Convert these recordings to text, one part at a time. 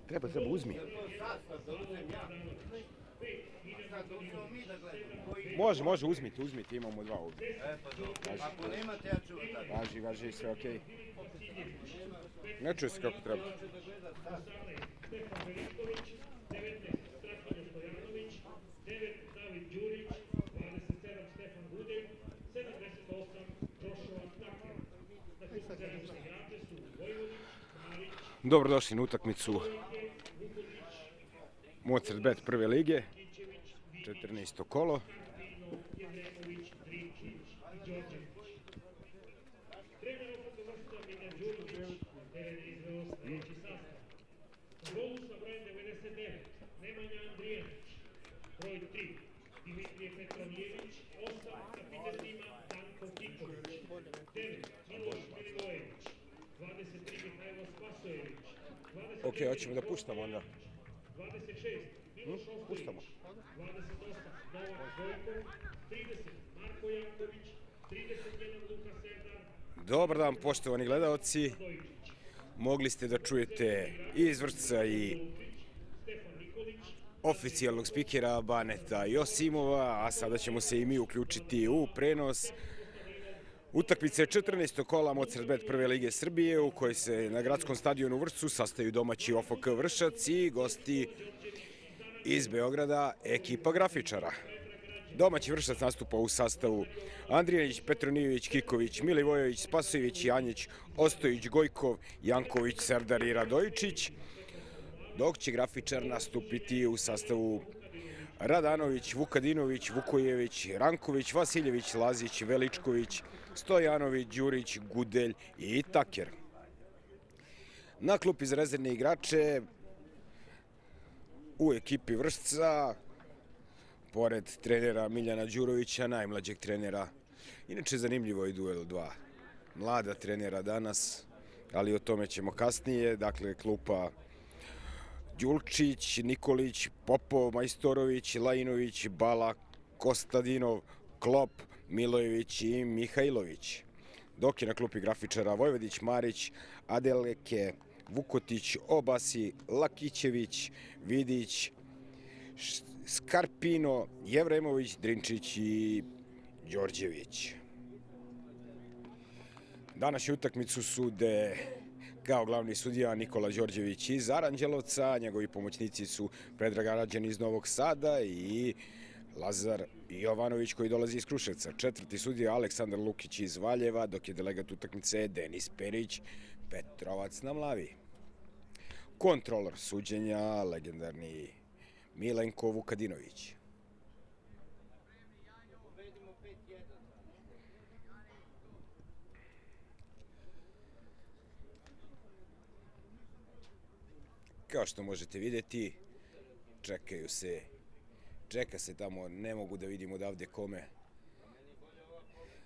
Treba, uzmi. Može, uzmite, imamo dva ovdje. Ako nemate, ja ću tako. Važi, sve okej. Ne čuje se kako treba. Dobrodošli na utakmicu Mozart Bet prve lige, 14. kolo. Golu sa brojem 99, Nemanja Andrijanić, broj 3, Dimitrije Petronijević, 8 sa epitetima Danko Tiković, 9 Miloš Milivojević, 23 Mihajlo Spasojević, 29 Ok, hoćemo da puštamo onda. 26 Miloš Ostojić, 28 Novak Gojkov, 30 Marko Janković, 31 Luka Serdar. Dobar dan, poštovani gledaoci. Mogli ste da čujete i izvršca i oficijalnog spikera Baneta Josimova, a sada ćemo se i mi uključiti u prenos utakmice 14. kola Mozart Bet prve lige Srbije, u kojoj se na gradskom stadionu u Vršcu sastaju domaći OFK Vršac i gosti iz Beograda, ekipa grafičara. Domaći Vršac nastupa u sastavu Andrijanić, Petronijević, Kiković, Milivojević, Spasojević, Janjić, Ostojić, Gojkov, Janković, Serdar i Radojičić, dok će grafičar nastupiti u sastavu Radanović, Vukadinović, Vukojević, Ranković, Vasiljević, Lazić, Veličković, Stojanović, Đurić, Gudelj i Taker. Na klupi za rezervne igrače u ekipi Vršca, pored trenera Miljana Đurovića, najmlađeg trenera. Inače, zanimljivo je duel dva mlada trenera danas, ali o tome ćemo kasnije. Dakle, klupa Đulčić, Nikolić, Popov, Majstorović, Lajinović, Bala, Kostadinov, Klop, Milojević i Mihajlović. Dok je na klupi grafičara Vojvodić, Marić, Adeleke, Vukotić, Obasi, Lakićević, Vidić, Skarpino, Jevremović, Drinčić i Đorđević. Današnju utakmicu sude kao glavni sudija Nikola Đorđević iz Aranđelovca, njegovi pomoćnici su Predrag Arađan iz Novog Sada i Lazar Jovanović koji dolazi iz Kruševca. Četvrti sudija Aleksandar Lukić iz Valjeva, dok je delegat utakmice Denis Perić, Petrovac na Mlavi. Kontrolor suđenja, legendarni Milenko Vukadinović. Kao što možete vidjeti, čeka se tamo, ne mogu da vidim odavde kome.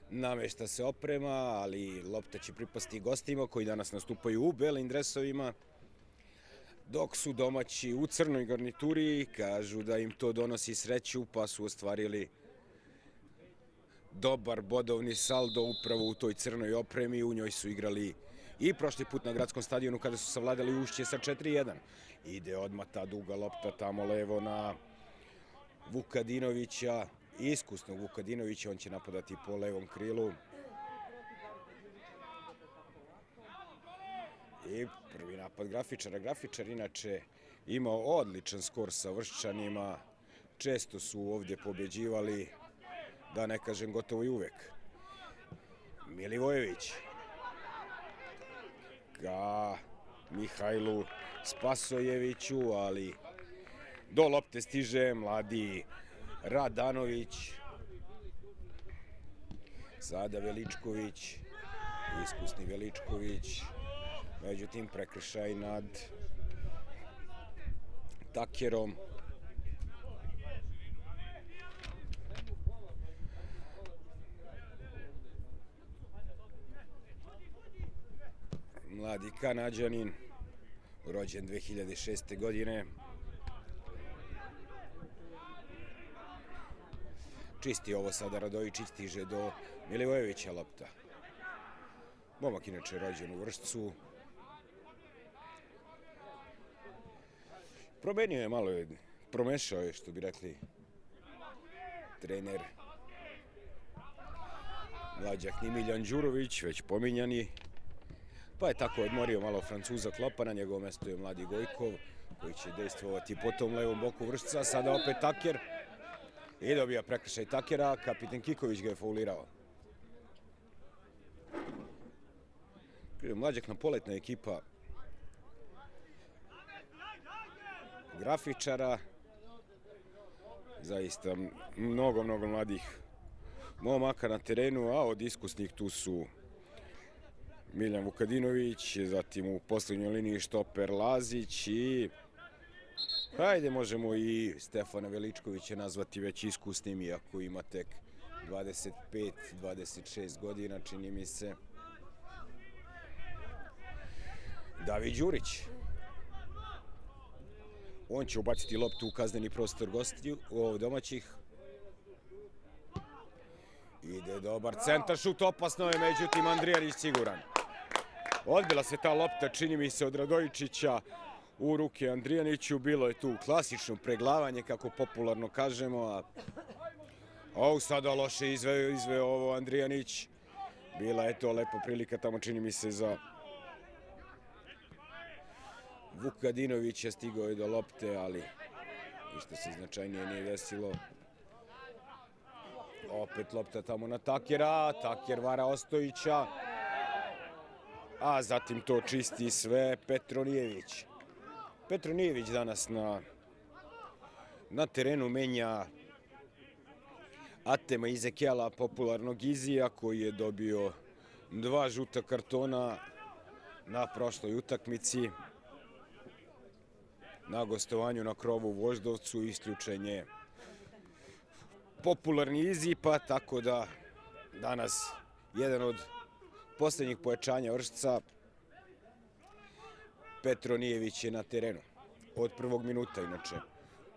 Namešta se oprema, ali lopta će pripasti gostima koji danas nastupaju u belim dresovima, dok su domaći u crnoj garnituri, kažu da im to donosi sreću, pa su ostvarili dobar bodovni saldo upravo u toj crnoj opremi. U njoj su igrali i prošli put na gradskom stadionu kada su savladali Ušće sa 4-1. Ide odmah ta duga lopta tamo levo na Vukadinovića, iskusnog Vukadinovića, on će napadati po levom krilu. I prvi napad grafičara. Grafičar inače imao odličan skor sa Vrščanima, često su ovdje pobeđivali, da ne kažem gotovo i uvek. Milivojević ka Mihajlu Spasojeviću, ali do lopte stiže mladi Radanović. Sada Veličković, iskusni Veličković, međutim prekršaj nad Takerom. Mladi Kanađanin, rođen 2006. godine. Čisti ovo sada Radojičić, stiže do Milivojevića lopta. Momak inače rođen u Vršcu. Promenio je malo, promešao je, što bi rekli trener mlađak Miljan Đurović, već pominjani. Pa je tako odmorio malo Francuza Klopa, na njegovo mesto je mladi Gojkov, koji će dejstvovati po tom levom boku Vršca. Sada opet Taker i dobija prekršaj Takera, kapiten Kiković ga je faulirao. Mlađak na poletna ekipa grafičara, zaista mnogo mladih momaka na terenu, a od iskusnih tu su Miljan Vukadinović, zatim u posljednjoj liniji štoper Lazić i hajde možemo i Stefana Veličkovića nazvati već iskusnim, iako ima tek 25-26 godina, čini mi se. David Đurić. On će ubaciti loptu u kazneni prostor gostiju, domaćih. Ide dobar centar, šut, opasno je, međutim Andrijanić siguran. Odbila se ta lopta, čini mi se, od Radojičića u ruke Andrijaniću. Bilo je tu klasično preglavanje, kako popularno kažemo. Sada loše izveo ovo Andrijanić. Bila je to lepa prilika tamo, čini mi se, za Vukadinovića. Stigao je do lopte, ali ništa se značajnije nije desilo. Opet lopta tamo na Takera, Taker vara Ostojića, a zatim to čisti sve Petronijević. Petronijević danas na terenu menja Atema Izekela, popularnog Izija, koji je dobio 2 žuta kartona na prošloj utakmici. Na gostovanju na krovu u Voždovcu isključen je popularni Izi, pa tako da danas jedan od posljednjih pojačanja Vršca, Petronijević je na terenu od prvog minuta. Inače,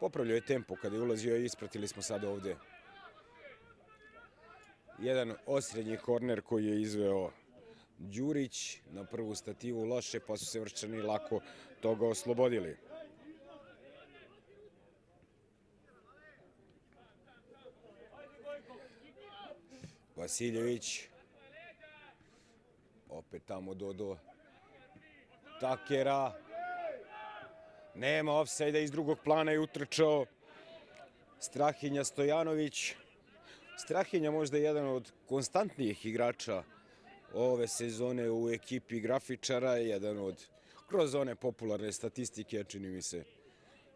popravljao je tempo kada je ulazio i ispratili smo sada ovde jedan osrednji korner koji je izveo Đurić na prvu stativu, loše, pa su se Vrščani lako toga oslobodili. Vasiljević, opet tamo do Takera, nema ofsajda, iz drugog plana je utrčao Strahinja Stojanović. Strahinja možda jedan od konstantnijih igrača ove sezone u ekipi grafičara, jedan od, kroz one popularne statistike, čini mi se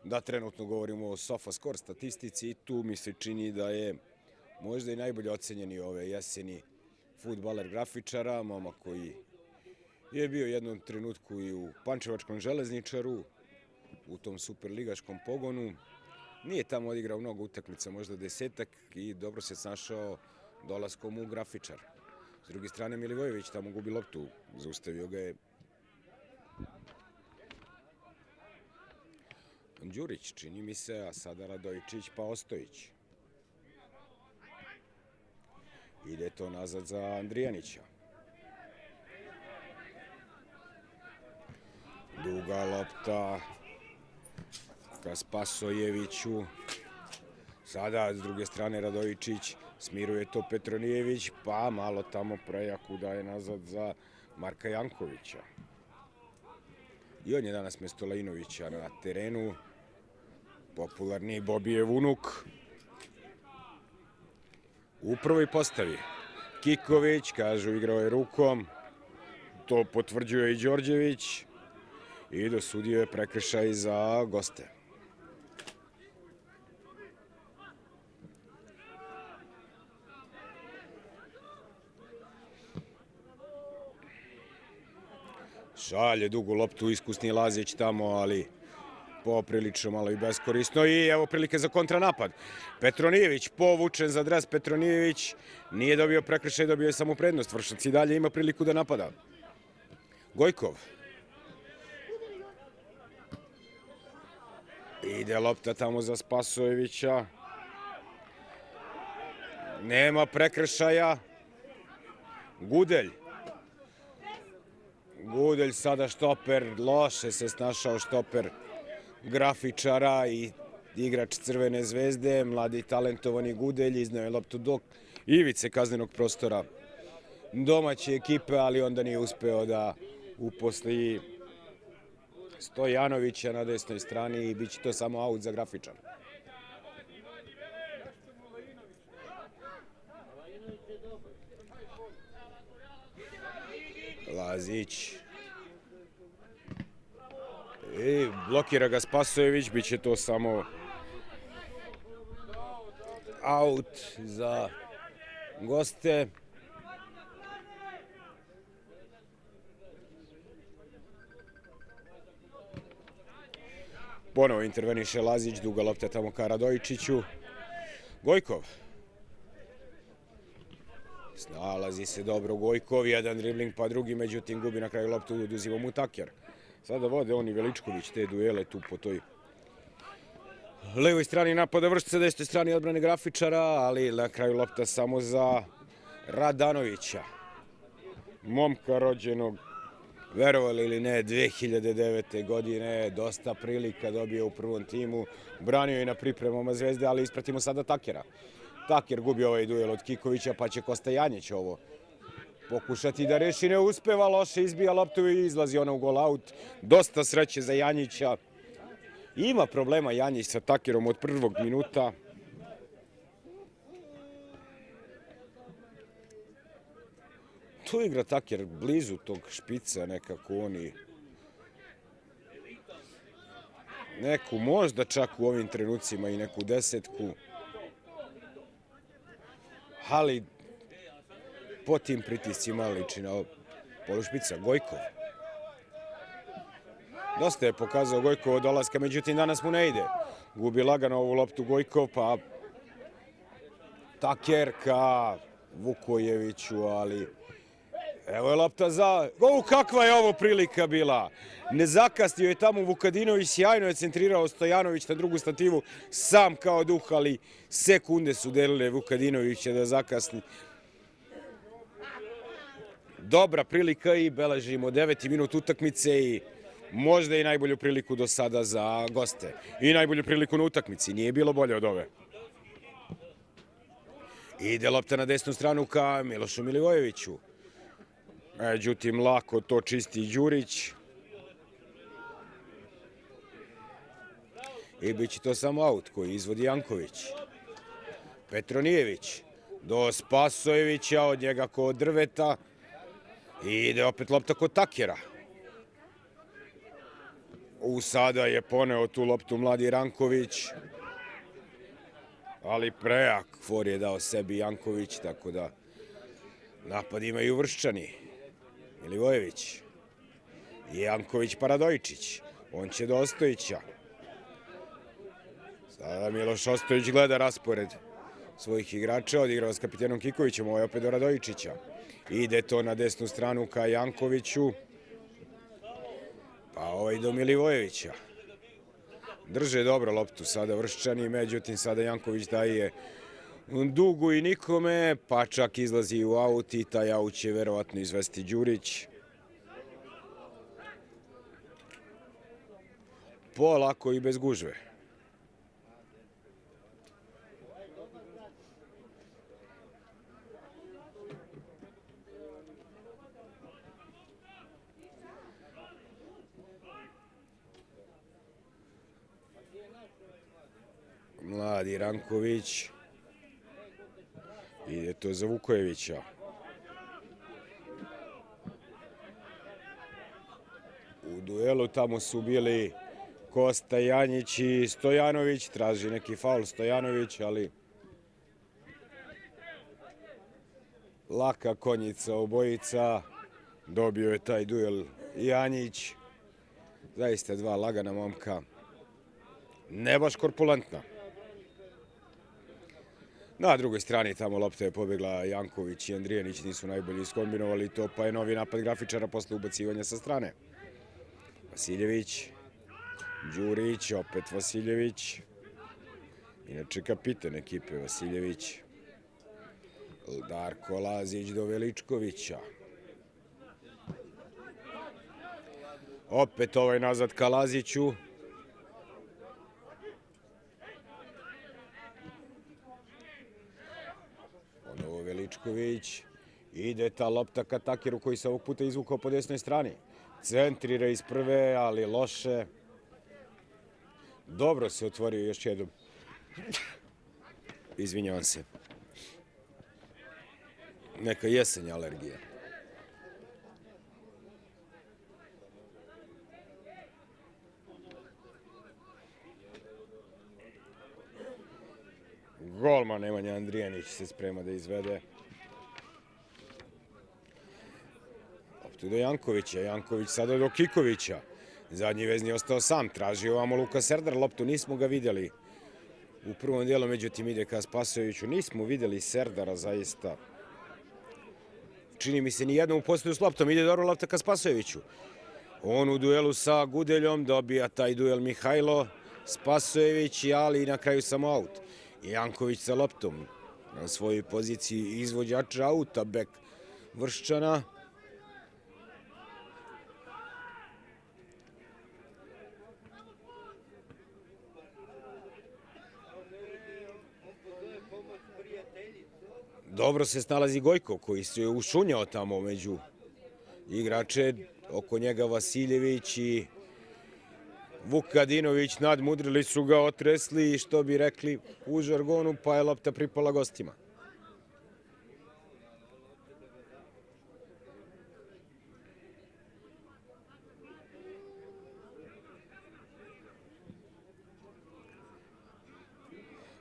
da trenutno govorimo o SofaScore statistici, i tu mi se čini da je možda i najbolje ocenjeni ove jeseni fudbaler grafičara, momak koji je bio u jednom trenutku i u Pančevačkom Železničaru, u tom superligaškom pogonu. Nije tamo odigrao mnogo utakmica, možda 10-ak, i dobro se snašao dolaskom u grafičar. S druge strane, Milivojević tamo gubi loptu, zaustavio ga je Đurić, čini mi se, a sada Radojičić pa Ostojić. Ide to nazad za Andrijanića. Duga lopta ka Spasojeviću. Sada s druge strane Radojičić, smiruje to Petronijević, pa malo tamo prejaku daje nazad za Marka Jankovića. I on je danas mesto Lejinovića na terenu. Popularni Bobijev unuk. U prvoj postavi Kiković, kažu, igrao je rukom. To potvrđuje i Đorđević. I dosudio je prekršaj za goste. Šalje dugu loptu iskusni Lazić tamo, ali poprilično malo i beskorisno. I evo prilike za kontranapad. Petronijević povučen za dres. Petronijević nije dobio prekršaj, dobio je samo prednost. Vršac i dalje ima priliku da napada. Gojkov. Ide lopta tamo za Spasojevića. Nema prekršaja. Gudelj. Gudelj sada štoper. Loše se snašao štoper grafičara i igrač Crvene zvezde, mladi talentovani Gudelj, izneo je loptu do ivice kaznenog prostora domaće ekipe, ali onda nije uspeo da uposli Stojanovića na desnoj strani i bit će to samo aut za grafičara. Lazić. I blokira ga Spasojević, bit će to samo aut za goste. Ponovo interveniše Lazić, duga lopta tamo ka Radojičiću. Gojkov. Snalazi se dobro Gojkov, jedan dribling pa drugi, međutim gubi na kraju loptu, oduzima mu Taker. Sada vode oni Veličković te duele tu po toj levoj strani napada vršca, desnoj strani odbrane grafičara, ali na kraju lopta samo za Radanovića. Momka rođenog, verovali ili ne, 2009. godine, dosta prilika dobio u prvom timu, branio i na pripremama Zvezde, ali ispratimo sada Takera. Taker gubi ovaj duel od Kikovića, pa će Kosta Janjić ovo pokušati da reši, ne uspeva, loše izbija loptu i izlazi ona u gol aut. Dosta sreće za Janjića. Ima problema Janjić sa Takerom od prvog minuta. Tu igra Taker blizu tog špica, nekako oni neku možda čak u ovim trenucima i neku desetku. Ali po tim pritiscima liči na polušpica. Gojkov. Dosta je pokazao Gojkov od dolaska, međutim danas mu ne ide. Gubi lagano ovu loptu Gojkov, pa Taker ka Vukojeviću, ali evo je lopta za... kakva je ovo prilika bila! Ne zakasnio je tamo Vukadinović, sjajno je centrirao Stojanović na drugu stativu, sam kao duh, ali sekunde su delile Vukadinovića da zakasni. Dobra prilika i beležimo 9. minut utakmice i možda i najbolju priliku do sada za goste. I najbolju priliku na utakmici, nije bilo bolje od ove. Ide lopta na desnu stranu ka Milošu Milivojeviću. Međutim, lako to čisti Đurić. I bit će to samo aut koji izvodi Janković. Petronijević do Spasojevića, od njega kod drveta. I ide opet lopta kod Takera. Sada je poneo tu loptu mladi Ranković. Ali prejak for je dao sebi Janković, tako da napad imaju Vrščani. Milivojević. Janković pa Radojičić. On će do Ostojića. Sada Miloš Ostojić gleda raspored svojih igrača, odigrao s kapitenom Kikovićem, ovo je opet do Radojičića. Ide to na desnu stranu ka Jankoviću, pa ovaj do Milivojevića. Drže dobro loptu sada Vrščani, međutim sada Janković daje dugu i nikome, pa čak izlazi u aut i taj aut će verovatno izvesti Đurić. Polako i bez gužve. Mladi Ranković. Ide to za Vukojevića. U duelu tamo su bili Kosta Janjić i Stojanović. Traži neki faul Stojanović, ali laka konjica obojica. Dobio je taj duel Janjić. Zaista dva lagana momka. Ne baš korpulentna. Na drugoj strani tamo lopta je pobegla, Janković i Andrijanić nisu najbolji iskombinovali to, pa je novi napad grafičara posle ubacivanja sa strane. Vasiljević, Đurić, opet Vasiljević. Inače kapiten ekipe Vasiljević. Darko Lazić do Veličkovića. Opet ovaj nazad ka Laziću. Dolazić. Ide ta lopta ka Takeru koji se ovog puta izvukao po desnoj strani. Centrira iz prve, ali loše. Dobro se otvorio još jednom. Izvinjavam se. Neka jesenja alergija. Golman Nemanja Andrijanić se sprema da izvede. Loptu do Jankovića. Janković sada do Kikovića. Zadnji vezni ostao sam. Traži ovamo Luka Serdar. Loptu nismo ga vidjeli u prvom dijelu, međutim ide ka Spasojeviću. Nismo vidjeli Serdara zaista. Čini mi se nijednom u postoju s loptom. Ide dobro lopta ka Spasojeviću. On u duelu sa Gudeljom dobija taj duel Mihajlo Spasojević, ali na kraju samo aut. Janković sa loptom na svojoj poziciji izvođača auta, bek Vrščana. Dobro se snalazi Gojko koji se ušunjao tamo među igrače. Oko njega Vasiljević i Vukadinović nadmudrili su ga, otresli i što bi rekli u žargonu, pa je lopta pripala gostima.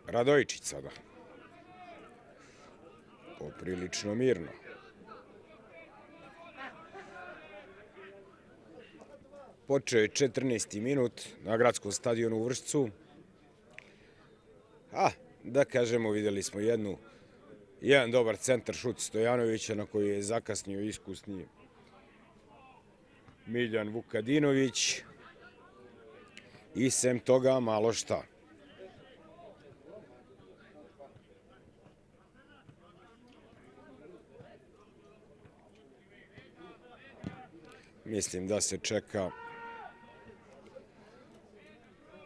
Radojičić sada. Poprilično mirno. Počeo je 14. minut na gradskom stadionu u Vršcu. Da kažemo, vidjeli smo jedan dobar centar šut Stojanovića na koji je zakasnio iskusni Miljan Vukadinović. I sem toga malo šta. Mislim da se čeka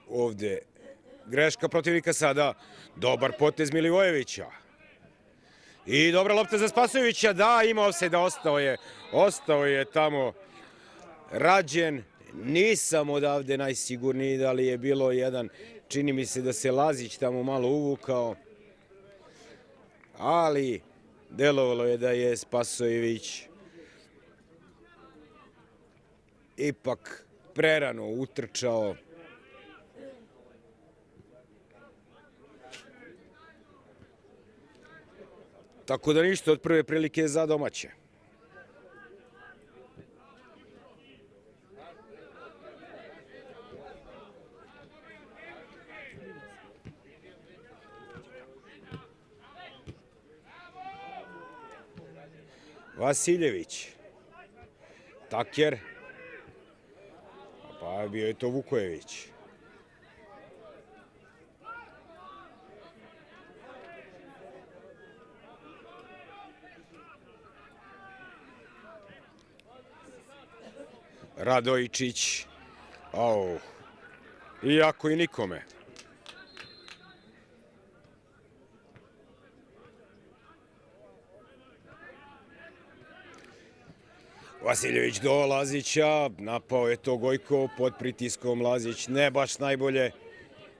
ovde greška protivnika sada. Dobar potez Milivojevića. I dobra lopta za Spasojevića. Da, imao se da ostao je tamo rađen. Nisam odavde najsigurniji da li je bilo jedan. Čini mi se da se Lazić tamo malo uvukao. Ali delovalo je da je Spasojević ipak prerano utrčao. Tako da ništa od prve prilike za domaće. Vasiljević. Taker. Pa bio je to Vukojević. Radojičić. Iako i nikome. Vasiljević do Lazića, napao je to Gojko pod pritiskom, Lazić ne baš najbolje.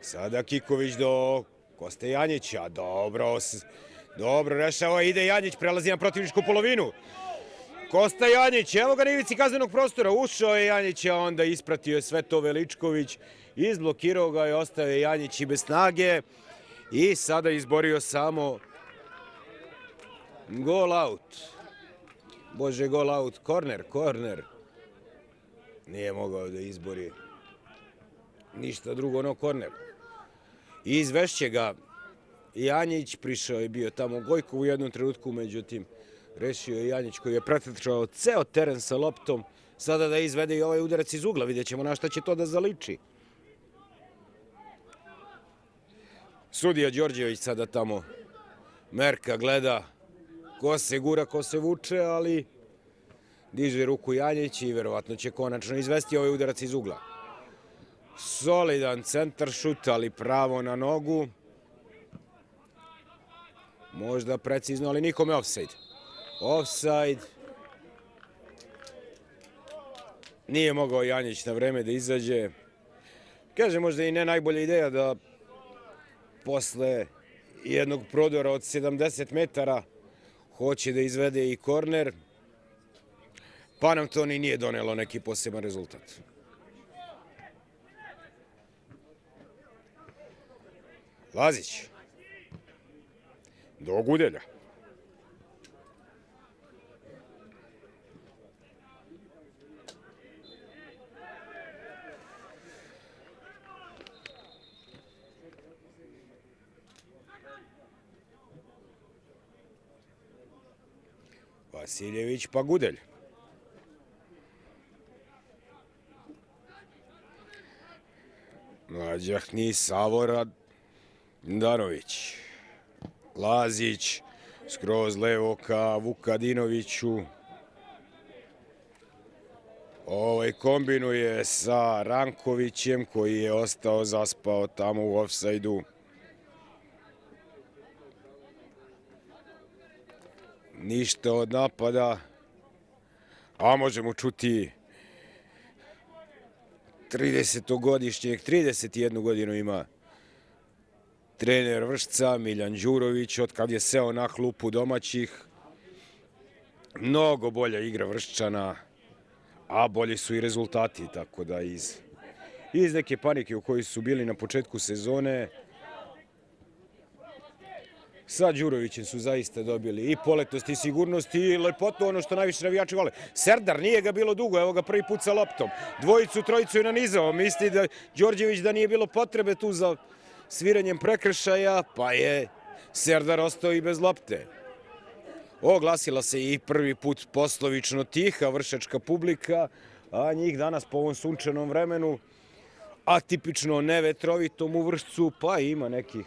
Sada Kiković do Koste Janjića, dobro rešava, ide Janjić, prelazi na protivničku polovinu. Kosta Janjić, evo ga na ivici kaznenog prostora, ušao je Janjić, a onda ispratio je sve to Veličković, izblokirao ga i ostao je Janjić i bez snage i sada izborio samo gol out. Bože, gol out, korner. Nije mogao da izbori ništa drugo, no korner. I izvešće ga Janjić, prišao je bio tamo Gojko u jednom trenutku, međutim, rešio je Janjić koji je pretrčao ceo teren sa loptom. Sada da izvede i ovaj udarac iz ugla, vidjet ćemo na šta će to da zaliči. Sudija Đorđević sada tamo merka, gleda ko se gura, ko se vuče, ali diže ruku Janjić i verovatno će konačno izvesti ovaj udarac iz ugla. Solidan centar šut, ali pravo na nogu. Možda precizno, ali nikome ofsajd. Ofsajd. Nije mogao Janjić na vreme da izađe. Kaže, možda i ne najbolja ideja da posle jednog prodora od 70 metara hoće da izvede i korner, pa nam to ni nije donelo neki poseban rezultat. Lazić. Do Gudelja. Vasiljević pa Gudelj. Mlađahni Savora Danović. Lazić skroz levo ka Vukadinoviću. Kombinuje sa Rankovićem koji je ostao zaspao tamo u ofsajdu. Ništa od napada, a možemo čuti 30-godišnjeg, 31 godinu ima trener Vršca Miljan Đurović, od kad je seo na klupu domaćih. Mnogo bolja igra Vrščana, a bolji su i rezultati, tako da iz neke panike u kojoj su bili na početku sezone, sa Đurovićem su zaista dobili i poletnost i sigurnost i lepotu, ono što najviše navijači vole. Serdar, nije ga bilo dugo, evo ga prvi put sa loptom. Dvojicu, trojicu je nanizao. Misli da Đorđević da nije bilo potrebe tu za sviranjem prekršaja, pa je Serdar ostao i bez lopte. Oglasila se i prvi put poslovično tiha vršačka publika, a njih danas po ovom sunčanom vremenu, atipično nevetrovitom u Vršcu, pa ima nekih,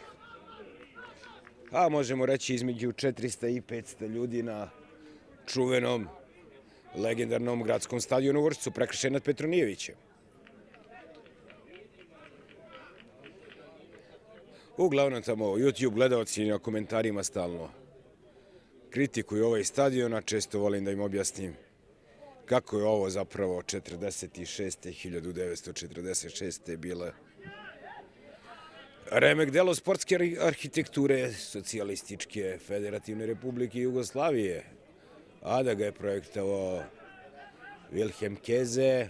a možemo reći između 400 i 500 ljudi na čuvenom legendarnom gradskom stadionu u Vršcu, prekršaj nad Petronijevićem. Uglavnom tamo YouTube gledalci na komentarima stalno kritikuju ovaj stadion, a često volim da im objasnim kako je ovo zapravo 1946. bile remek delo sportske arhitekture Socijalističke federativne republike Jugoslavije, a da ga je projektovao Wilhelm Keze,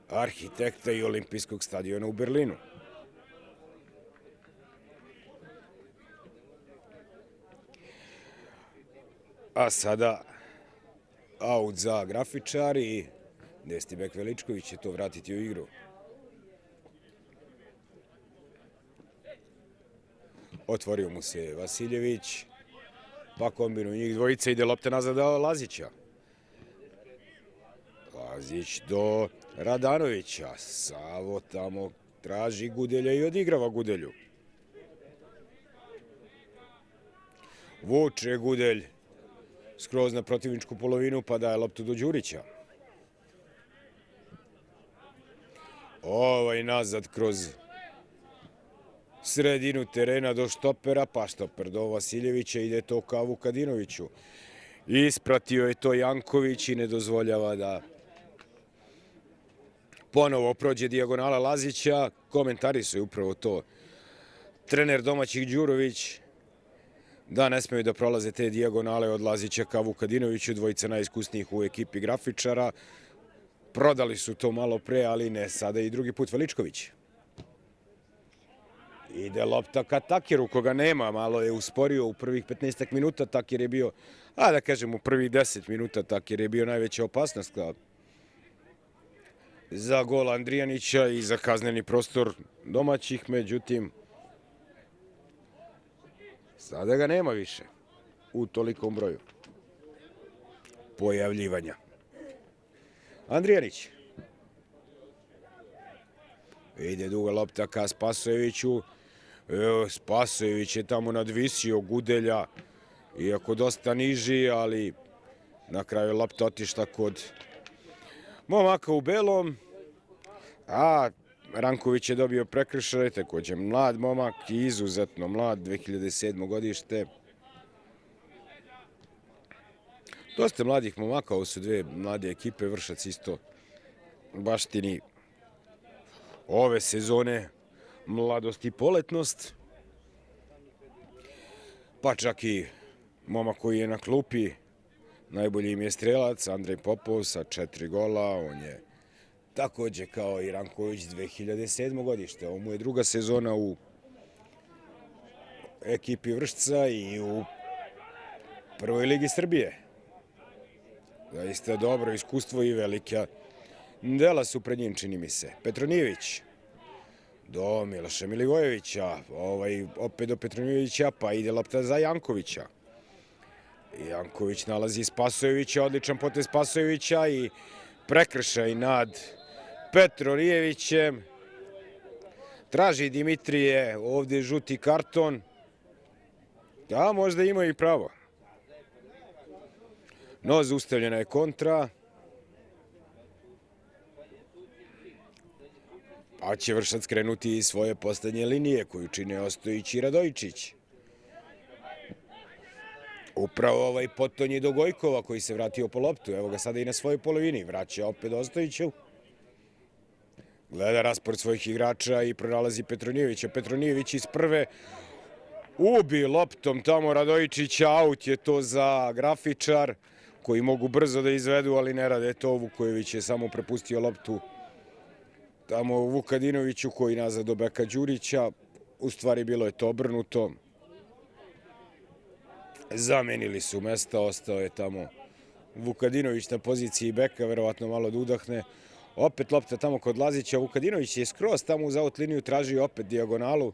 arhitekta i olimpijskog stadiona u Berlinu. A sada aut za grafičar i desni bek Veličković će to vratiti u igru. Otvorio mu se Vasiljević, pa kombinu njih dvojica, ide lopta nazad do Lazića. Lazić do Radanovića, Savo tamo traži Gudelja i odigrava Gudelju. Vuče Gudelj skroz na protivničku polovinu, pa daje loptu do Đurića. Nazad kroz sredinu terena do štopera, pa štoper do Vasiljevića, ide to ka Vukadinoviću. Ispratio je to Janković i ne dozvoljava da ponovo prođe dijagonala Lazića. Komentarisuje upravo to trener domaćih Đurović, da ne smeju da prolaze te dijagonale od Lazića ka Vukadinoviću, dvojica najiskusnijih u ekipi grafičara. Prodali su to malo pre, ali ne sada i drugi put Veličković. Ide lopta ka Takeru, koga nema, malo je usporio u prvih 15 minuta, Taker je bio, da kažem u prvih 10 minuta, Taker je bio najveća opasnost za gol Andrijanića i za kazneni prostor domaćih, međutim, sada ga nema više u tolikom broju pojavljivanja. Andrijanić. Ide duga lopta ka Spasojeviću. Spasojević je tamo nadvisio Gudelja, iako dosta niži, ali na kraju lopta otišla kod momaka u belom. A Ranković je dobio prekršaj, takođe mlad momak, izuzetno mlad, 2007. godište. Dosta mladih momaka, ovo su dve mlade ekipe, Vršac isto baštini ove sezone mladost i poletnost. Pa čak i momak koji je na klupi, najbolji im je strelac, Andrej Popov sa 4 gola, on je takođe kao i Ranković 2007. godište. Ovo mu je druga sezona u ekipi Vršca i u prvoj ligi Srbije. Zaista dobro iskustvo i velika dela su pred njim, čini mi se. Petronijević do Miloša Milivojevića, opet do Petronijevića, pa ide lopta za Jankovića. Janković nalazi Spasojevića, odličan potez Spasojevića i prekršaj nad Petronijevićem. Traži Dimitrije ovdje žuti karton. Da, možda ima i pravo. No, zaustavljena je kontra. Pa će Vršac krenuti iz svoje poslednje linije koju čine Ostojić i Radojičić. Upravo ovaj potonji do Gojkova koji se vratio po loptu. Evo ga sada i na svojoj polovini. Vraća opet Ostojiću. Gleda raspored svojih igrača i pronalazi Petronijevića. Petronijević iz prve ubi loptom tamo Radojičića. Aut je to za grafičar koji mogu brzo da izvedu, ali ne rade to. Vukojević je samo prepustio loptu tamo Vukadinoviću koji nazad do beka Đurića. U stvari bilo je to obrnuto. Zamenili su mesta, ostao je tamo Vukadinović na poziciji beka, verovatno malo da udahne. Opet lopta tamo kod Lazića. Vukadinović je skroz tamo uz aut liniju, traži opet dijagonalu.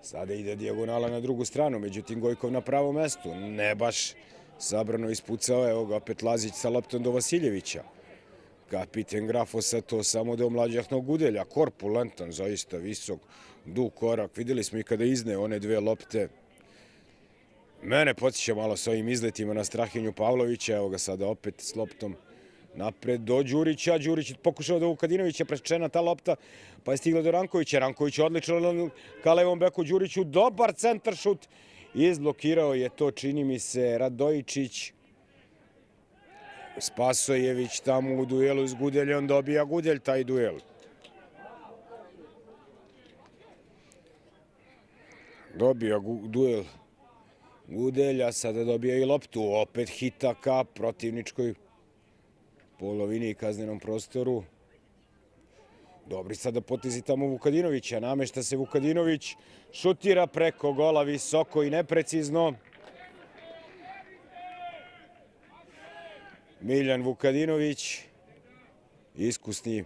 Sada ide dijagonala na drugu stranu, međutim Gojkov na pravom mestu. Ne baš sabrano ispucao, evo ga opet Lazić sa loptom do Vasiljevića. Kapiten Grafosa to samo do mlađahnog Gudelja, korpulentan, zaista visok, dug korak. Videli smo i kada izne one dve lopte. Mene podsjeća malo s ovim izletima na Strahinju Pavlovića, evo ga sada opet s loptom napred do Đurića. Đurić pokušao do Vukadinovića, presečena ta lopta, pa je stigla do Rankovića. Ranković odlično ka levom beku Đuriću, dobar centar šut. Izblokirao je to, čini mi se, Radojičić. Spasojević tamo u duelu s Gudeljom, dobija Gudelj taj duel. Dobija duel Gudelja, sada dobija i loptu, opet hita ka protivničkoj polovini i kaznenom prostoru. Dobri sada potezi tamo Vukadinovića, namešta se Vukadinović, šutira preko gola visoko i neprecizno. Miljan Vukadinović, iskusni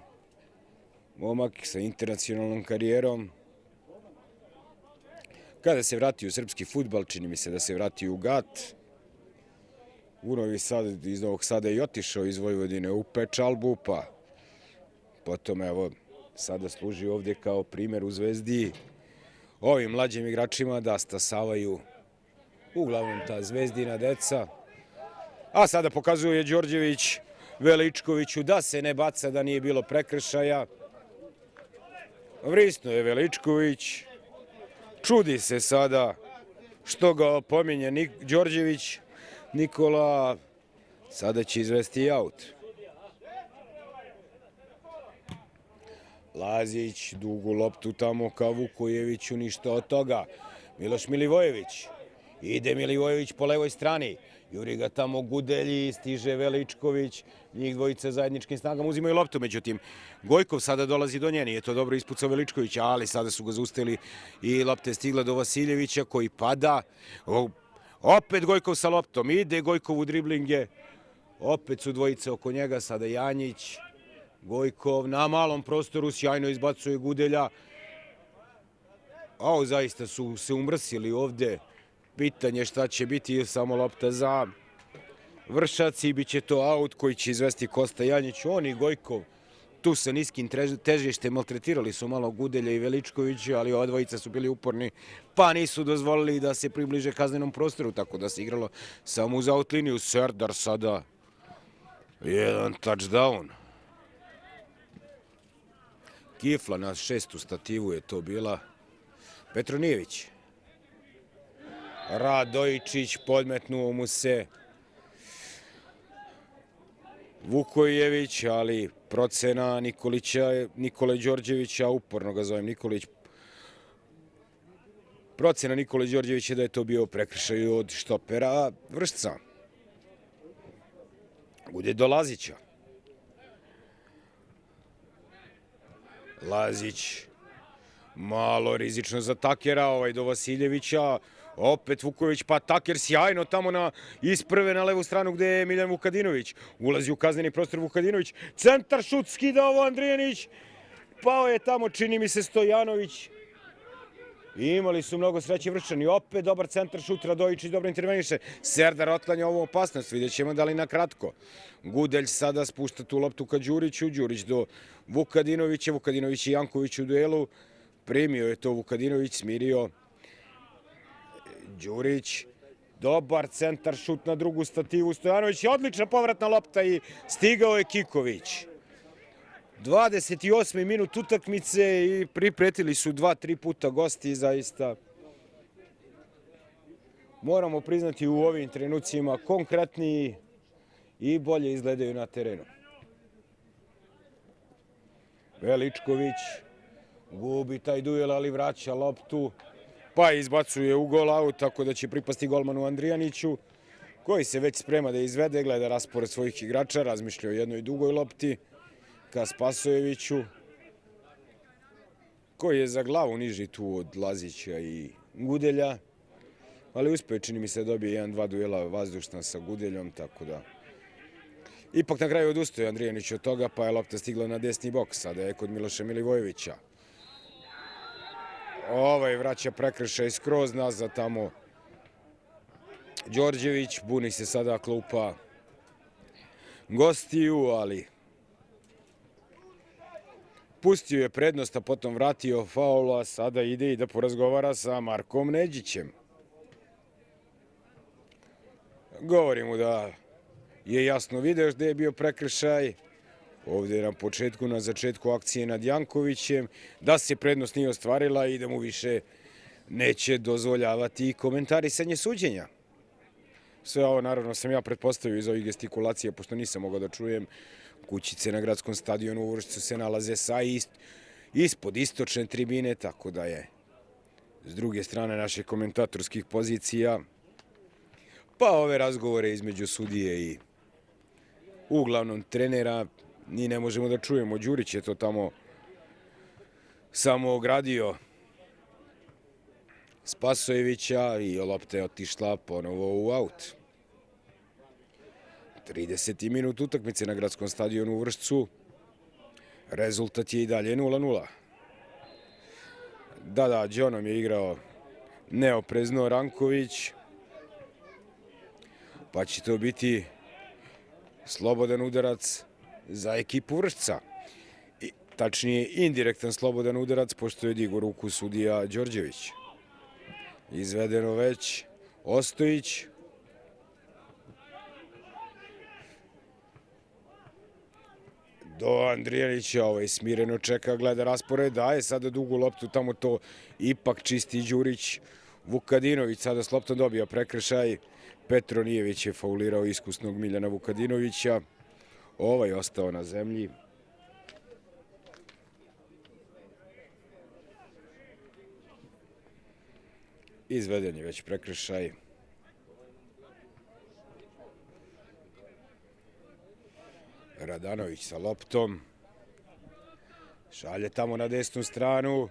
momak sa internacionalnom karijerom. Kada se vrati u srpski fudbal, čini mi se da se vrati u GAT. U Novi Sad, iz Novog Sada je otišao iz Vojvodine u Pečalbu, pa potom evo sada služi ovdje kao primjer u Zvezdi ovim mlađim igračima da stasavaju uglavnom ta Zvezdina deca. A sada pokazuje Đorđević Veličkoviću da se ne baca, da nije bilo prekršaja. Vrisno je Veličković. Čudi se sada što ga opominje Đorđević. Nikola sada će izvesti aut. Lazić, dugu loptu tamo ka Vukojeviću, ništa od toga. Miloš Milivojević. Ide Milivojević po levoj strani. Juri ga tamo Gudelji, stiže Veličković. Njih dvojica zajedničkim snagama uzimaju loptu. Međutim, Gojkov sada dolazi do nje. Nije to dobro ispucao Veličkovića, ali sada su ga zaustavili i lopta je stigla do Vasiljevića koji pada. Opet Gojkov sa loptom. Ide Gojkov u driblinge. Opet su dvojice oko njega. Sada Janjić. Gojkov na malom prostoru sjajno izbacuje Gudelja. Zaista su se umrsili ovde. Pitanje šta će biti, samo lopta za Vršac i bit će to aut koji će izvesti Kosta Janjić. On i Gojkov tu sa niskim težištem maltretirali su malo Gudelja i Veličkovića, ali ova dvojica su bili uporni pa nisu dozvolili da se približe kaznenom prostoru, tako da se igralo samo uz aut liniju. Serdar sada jedan touchdown. Kifla na 6. stativu je to bila. Petronijević. Radojičić, podmetnuo mu se Vukojević, ali procena Nikole Đorđevića, uporno ga zovem Nikolić, procena Nikole Đorđevića da je to bio prekršaj od štopera Vršca. Bude do Lazića. Lazić malo rizično za Takera, do Vasiljevića, opet Vukojević, pa Taker sjajno tamo iz prve na levu stranu gde je Miljan Vukadinović. Ulazi u kazneni prostor Vukadinović, centar šut, skida ovo Andrijanić, pao je tamo, čini mi se, Stojanović. Imali su mnogo sreće Vrščani, opet dobar centar šut, Radojičić dobro interveniše, Serdar otklanja ovu opasnost, vidjet ćemo da li na kratko. Gudelj sada spušta tu loptu ka Đuriću, Đurić do Vukadinovića, Vukadinović i Janković u duelu, primio je to Vukadinović, smirio Đurić, dobar centar šut na drugu stativu, Stojanović, odlična povratna lopta i stigao je Kiković. 28. minut utakmice i pripretili su 2-3 puta gosti, zaista moramo priznati u ovim trenucima konkretniji i bolje izgledaju na terenu. Veličković gubi taj duel, ali vraća loptu, pa izbacuje u gol aut, tako da će pripasti golmanu Andrijaniću, koji se već sprema da izvede, gleda raspored svojih igrača, razmišlja o jednoj dugoj lopti ka Spasojeviću, koji je za glavu niži tu od Lazića i Gudelja, ali uspeo, čini mi se, dobije 1-2 duela vazdušna sa Gudeljom, tako da ipak na kraju odustoje Andrijanić od toga, pa je lopta stigla na desni bok, sada je kod Miloša Milivojevića. Vraća prekršaj skroz nazad tamo Đorđević, buni se sada klupa gostiju, ali pustio je prednost, a potom vratio faul, a sada ide i da porazgovara sa Markom Neđićem. Govori mu da je jasno video gde je bio prekršaj, ovde na začetku akcije nad Jankovićem, da se prednost nije ostvarila i da mu više neće dozvoljavati komentarisanje suđenja. Sve ovo naravno sam ja pretpostavio iz ovih gestikulacija, pošto nisam mogao da čujem. Kućice na gradskom stadionu u Vršcu se nalaze ispod istočne tribine, tako da je s druge strane naših komentatorskih pozicija, pa ove razgovore između sudije i uglavnom trenera ni ne možemo da čujemo. Đurić je to tamo samo ogradio Spasojevića i lopta je otišla ponovo u aut. 30. minut utakmice na gradskom stadionu u Vršcu. Rezultat je i dalje 0-0. Da, Đonom je igrao neoprezno Ranković, pa će to biti slobodan udarac za ekipu Vršca. Tačnije, indirektan slobodan udarac, pošto je digao ruku sudija Đorđević. Izvedeno već Ostojić. Do Andrijanića, smireno čeka, gleda raspored, daje sada dugu loptu, tamo to ipak čisti Đurić. Vukadinović sada s loptom dobija prekršaj. Petronijević je faulirao iskusnog Miljana Vukadinovića. Ostao na zemlji. Izveden je već prekršaj. Radanović sa loptom. Šalje tamo na desnu stranu.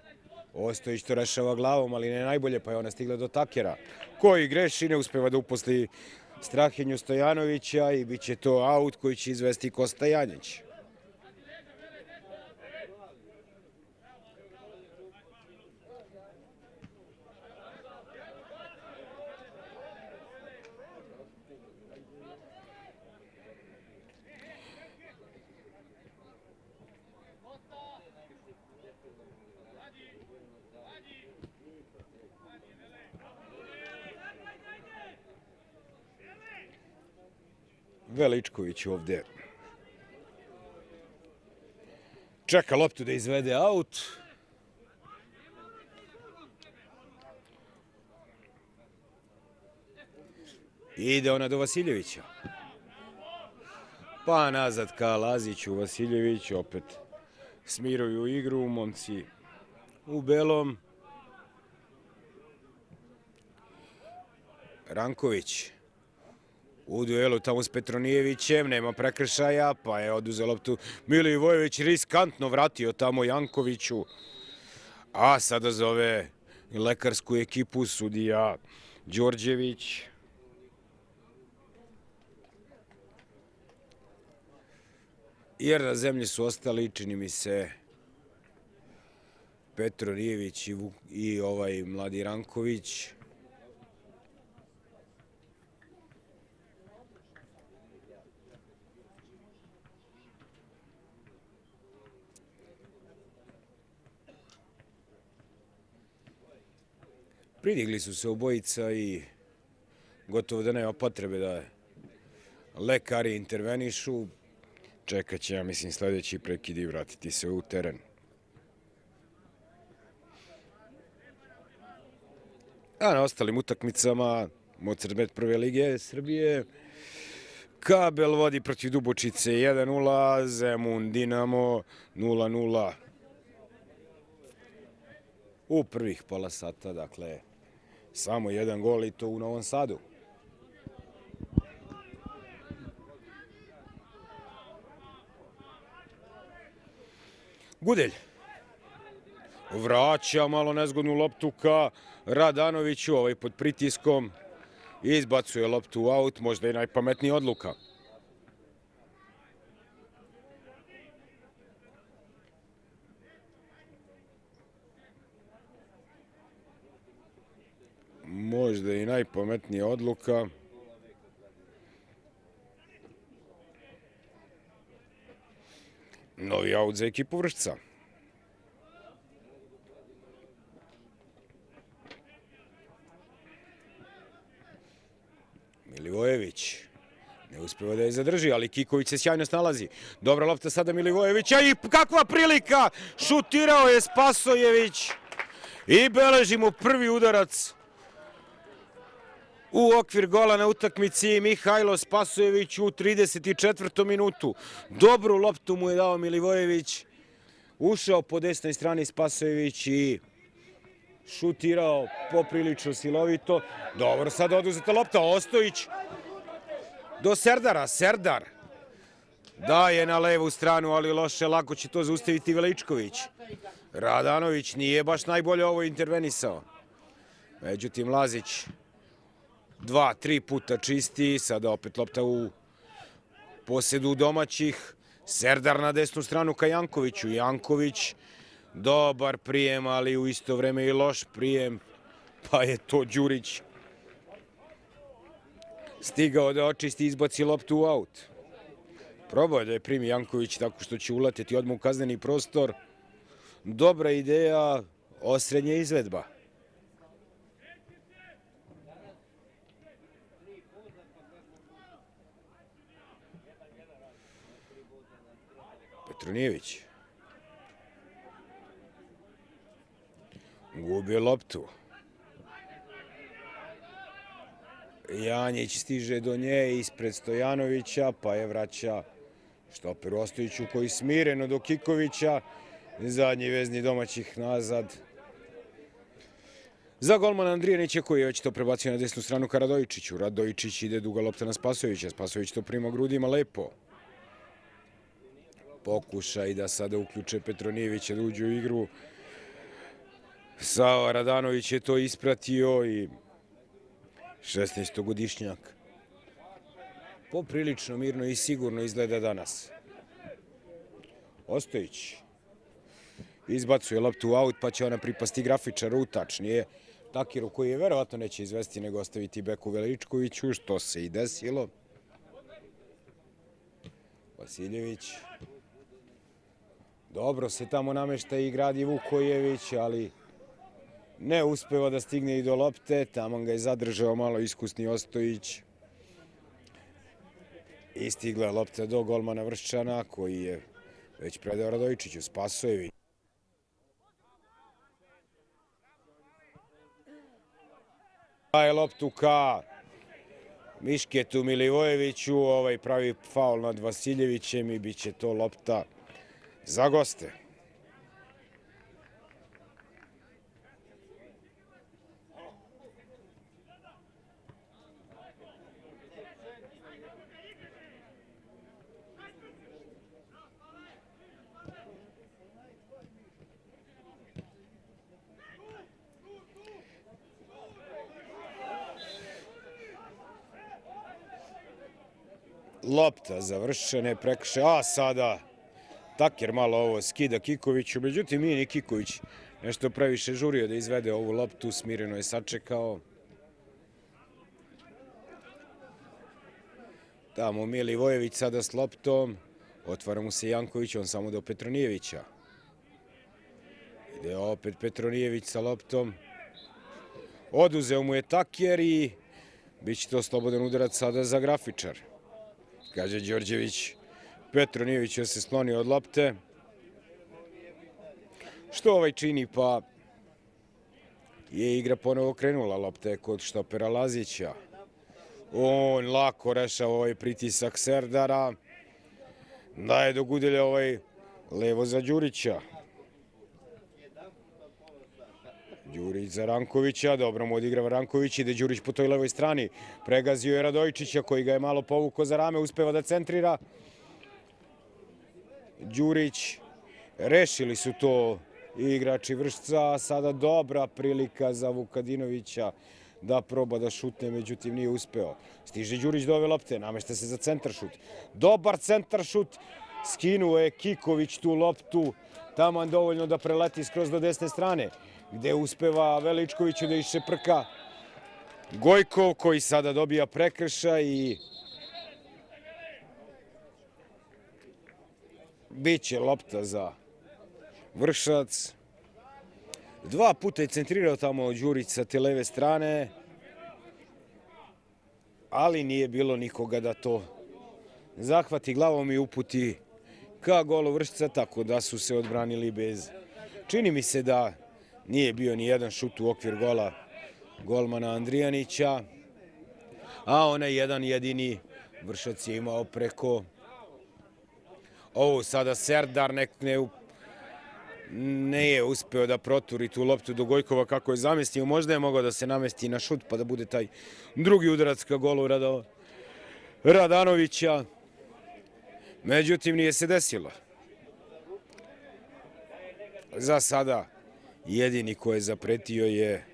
Ostojić to rešava glavom, ali ne najbolje, pa je ona stigla do Takera, koji greši, ne uspeva da uposli Strahinju Stojanovića i bit će to aut koji će izvesti Kosta Janjić. Veličković ovde čeka loptu da izvede aut. Ide ona do Vasiljevića. Pa nazad ka Laziću, Vasiljević, opet smiruju igru, momci u belom. Ranković u duelu tamo s Petronijevićem, nema prekršaja, pa je oduzeo loptu Milivojević, riskantno vratio tamo Jankoviću, a sada zove lekarsku ekipu sudija Đorđević. Jer na zemlji su ostali, čini mi se, Petronijević i ovaj mladi Ranković. Pridigli su se obojica i gotovo da nema potrebe da lekari intervenišu. Čekat će, ja mislim, sledeći prekid i vratiti se u teren. A na ostalim utakmicama Mocerbet prve lige Srbije Kabel vodi protiv Dubočice 1-0, Zemun Dinamo 0-0. U prvih pola sata, dakle, samo jedan gol i to u Novom Sadu. Gudelj vraća malo nezgodnu loptu ka Radanoviću, ovaj pod pritiskom izbacuje loptu u aut, možda i najpametnija odluka. Možda i najpametnija odluka. Novi aut za ekipu Vršca. Milivojević ne uspeva da je zadrži, ali Kiković se sjajno snalazi. Dobra lopta sada Milivojevića i kakva prilika! Šutirao je Spasojević i beleži mu prvi udarac u okvir gola na utakmici. Mihajlo Spasojević u 34. minutu. Dobru loptu mu je dao Milivojević. Ušao po desnoj strani Spasojević i šutirao poprilično silovito. Dobro, sad oduzeta lopta. Ostojić do Serdara. Serdar daje na levu stranu, ali loše, lako će to zaustaviti Veličković. Radanović nije baš najbolje ovo intervenisao. Međutim, Lazić 2-3 puta čisti, sada opet lopta u posedu domaćih. Serdar na desnu stranu ka Jankoviću. Janković, dobar prijem, ali u isto vreme i loš prijem, pa je to Đurić stigao da očisti i izbaci loptu u aut. Probao da je primi Janković tako što će uleteti odmah u kazneni prostor. Dobra ideja, osrednja izvedba. Petronijević gubi loptu. Janjić stiže do nje ispred Stojanovića, pa je vraća štoperu Ostojiću koji smireno do Kikovića. Zadnji vezni domaćih nazad za golmana Andrijanića koji je već to prebacio na desnu stranu ka Radojičiću. Radojičić ide duga lopta na Spasojevića. Spasojević to prima grudima lepo. Pokušaj da sada uključe Petronijevića da uđe u igru. Sava Radanović je to ispratio i 16-godišnjak poprilično mirno i sigurno izgleda danas. Ostojić izbacuje loptu u aut, pa će ona pripasti grafičaru, tačnije Takiru koji je verovatno neće izvesti nego ostaviti beku Veličkoviću, što se i desilo. Vasiljević. Dobro se tamo namešta i gradi Vukojević, ali ne uspeva da stigne i do lopte. Tamo ga je zadržao malo iskusni Ostojić. I stigla je lopta do golmana Vrščana koji je već predao Radojičiću. Spasojević. Daje loptu ka Mišketu Milivojeviću, ovaj pravi faul nad Vasiljevićem i bit će to lopta za goste. Lopta završene prekrše, a sada Taker malo ovo skida Kikoviću, međutim nije ni Kiković nešto previše žurio da izvede ovu loptu, smireno je sačekao. Tamo Milivojević sada s loptom, otvara mu se Janković, on samo do Petronijevića. Ide opet Petronijević sa loptom, oduzeo mu je Taker i bit će to slobodan udarac sada za grafičar. Kaže Đorđević, Petronijević se skloni od lopte. Što ovaj čini? Pa je igra ponovo krenula, lopta je kod štopera Lazića. On lako rešava ovaj pritisak Serdara. Daje do Gudelja ovaj levo za Đurića. Đurić za Rankovića, dobro mu odigrava Ranković, ide Đurić po toj levoj strani. Pregazio je Radojčića koji ga je malo povukao za rame, uspeva da centrira. Đurić, rešili su to igrači Vršca, sada dobra prilika za Vukadinovića da proba da šutne, međutim nije uspeo. Stiže Đurić do ove lopte, namešta se za centar šut. Dobar centar šut, skinuo je Kiković tu loptu, taman dovoljno da preleti skroz do desne strane, gde uspeva Veličkoviću da iščeprka Gojkov, koji sada dobija prekršaj i biće lopta za Vršac. Dva puta je centrirao tamo Đurić sa te leve strane, ali nije bilo nikoga da to zahvati glavom i uputi ka golu Vršca, tako da su se odbranili bez... Čini mi se da nije bio ni jedan šut u okvir gola golmana Andrijanića, a onaj jedan jedini Vršac je imao preko... Ovo sada Serdar ne je uspeo da proturi tu loptu do Gojkova kako je zamislio. Možda je mogao da se namesti na šut pa da bude taj drugi udarac ka golu Radanovića. Međutim, nije se desilo. Za sada jedini ko je zapretio je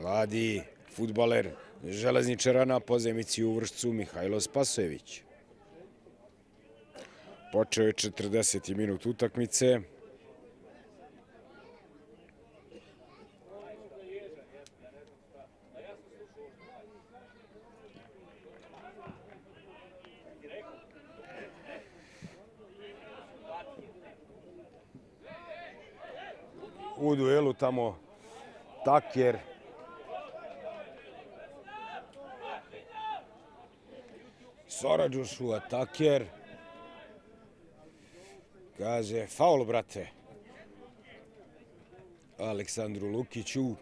mladi fudbaler Železničara na pozemici u Vršcu Mihajlo Spasojević. Počeo je 40. minut utakmice. U duelu tamo Taker. Soradžušua Taker. Kaže, faul, brate. Aleksandru Lukiću,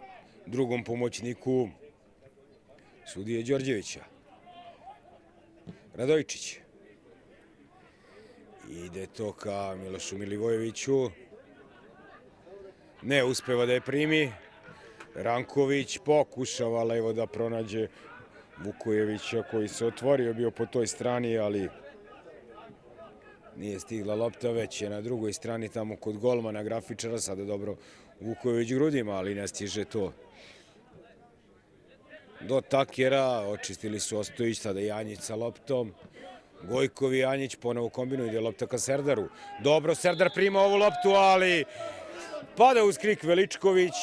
drugom pomoćniku sudije Đorđevića. Radojčić. Ide to ka Milošu Milivojeviću. Ne uspeva da je primi. Ranković pokušava levo da pronađe Vukojevića koji se otvorio bio po toj strani, ali nije stigla lopta, već je na drugoj strani tamo kod golmana grafičara. Sada dobro Vukojević grudima, ali ne stiže to do Takera. Očistili su Ostojić, sada Janjić sa loptom. Gojkov i Janjić ponovo kombinuju, ide lopta ka Serdaru. Dobro, Serdar prima ovu loptu, ali pada uz krik Veličković.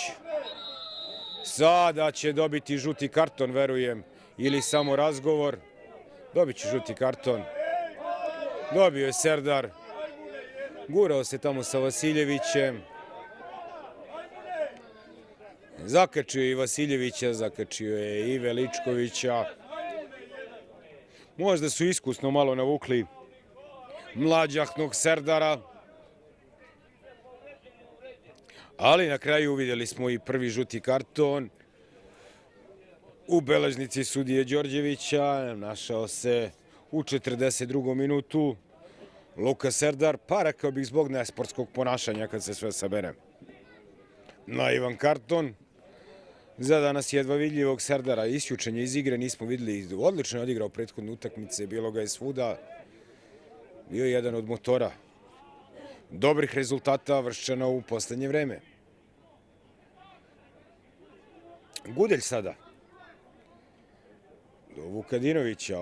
Sada će dobiti žuti karton, verujem, ili samo razgovor. Dobit će žuti karton. Dobio je Serdar. Gurao se tamo sa Vasiljevićem. Zakačio je i Vasiljevića, zakačio je i Veličkovića. Možda su iskusno malo navukli mlađahnog Serdara. Ali na kraju uvidjeli smo i prvi žuti karton. u beležnici sudije Đorđevića. Našao se u 42. minutu Luka Serdar, pa rekao bih zbog nesportskog ponašanja kad se sve sabere. Naivan karton. Za danas jedva vidljivog Serdara isključenje iz igre nismo vidjeli. Odlično je odigrao prethodne utakmice, bilo ga je svuda. Bio je jedan od motora dobrih rezultata Vrščana u poslednje vreme. Gudelj sada. Do Vukadinovića,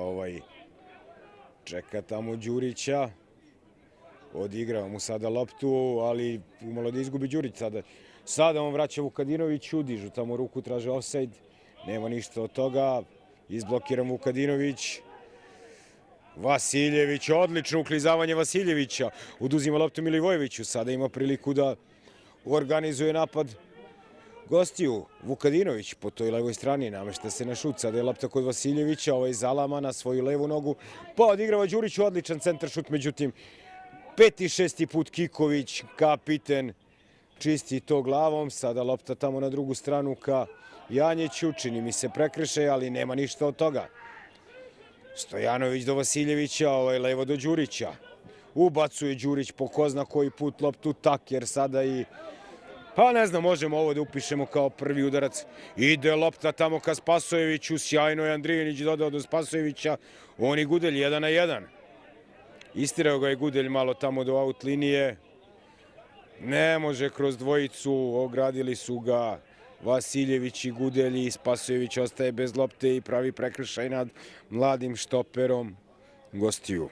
čeka tamo Đurića. Odigrao mu sada loptu, ali umalo da izgubi Đurić sada. Sada on vraća Vukadinoviću, dižu tamo ruku, traže ofsajd. Nema ništa od toga. Izblokiran Vukadinović. Vasiljević, odlično uklizavanje Vasiljevića. Oduzima loptu Milivojeviću. Sada ima priliku da organizuje napad gostiju. Vukadinović po toj levoj strani namešta se na šut. Sada je lopta kod Vasiljevića. Zalama na svoju levu nogu. Pa odigrava Đuriću odličan centar šut. Međutim, 5. i 6. put Kiković, kapiten, čisti to glavom. Sada lopta tamo na drugu stranu ka Janjiću. Čini mi se prekršaj, ali nema ništa od toga. Stojanović do Vasiljevića, levo do Đurića. Ubacuje Đurić po ko zna koji put loptu, Taker sada i... Pa ne znam, možemo ovo da upišemo kao prvi udarac. Ide lopta tamo ka Spasojeviću, sjajno je Andrijanić dodao do Spasojevića. On i Gudelj 1-1. Istirao ga je Gudelj malo tamo do aut linije. Ne može kroz dvojicu, ogradili su ga Vasiljević i Gudelj i Spasojević ostaje bez lopte i pravi prekršaj nad mladim štoperom gostiju.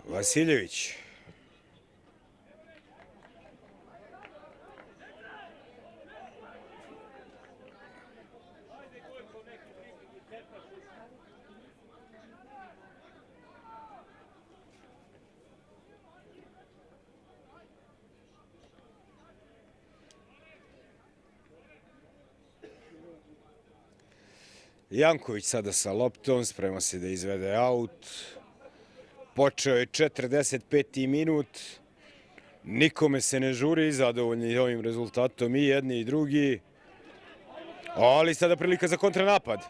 Vasiljević. Janković sada sa loptom, sprema se da izvede aut. Počeo je 45. minut. Nikome se ne žuri, zadovoljni ovim rezultatom i jedni i drugi. Ali sada prilika za kontranapad.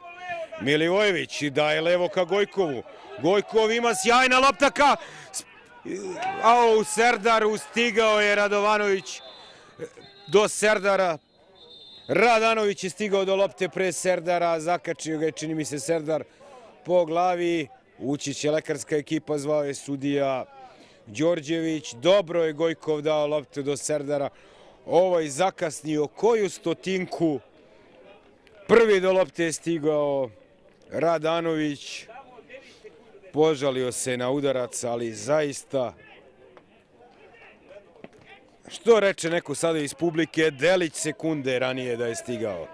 Milivojević daje levo ka Gojkovu. Gojkov ima sjajna lopta ka... Serdaru, stigao je Radovanović do Serdara. Radanović je stigao do lopte pre Serdara, zakačio ga je, čini mi se, Serdar po glavi. Ući će lekarska ekipa, zvao je sudija Đorđević. Dobro je Gojkov dao loptu do Serdara. Zakasnio koju stotinku. Prvi do lopte je stigao Radanović. Požalio se na udarac, ali zaista... Što reče neko sada iz publike, delić sekunde ranije da je stigao.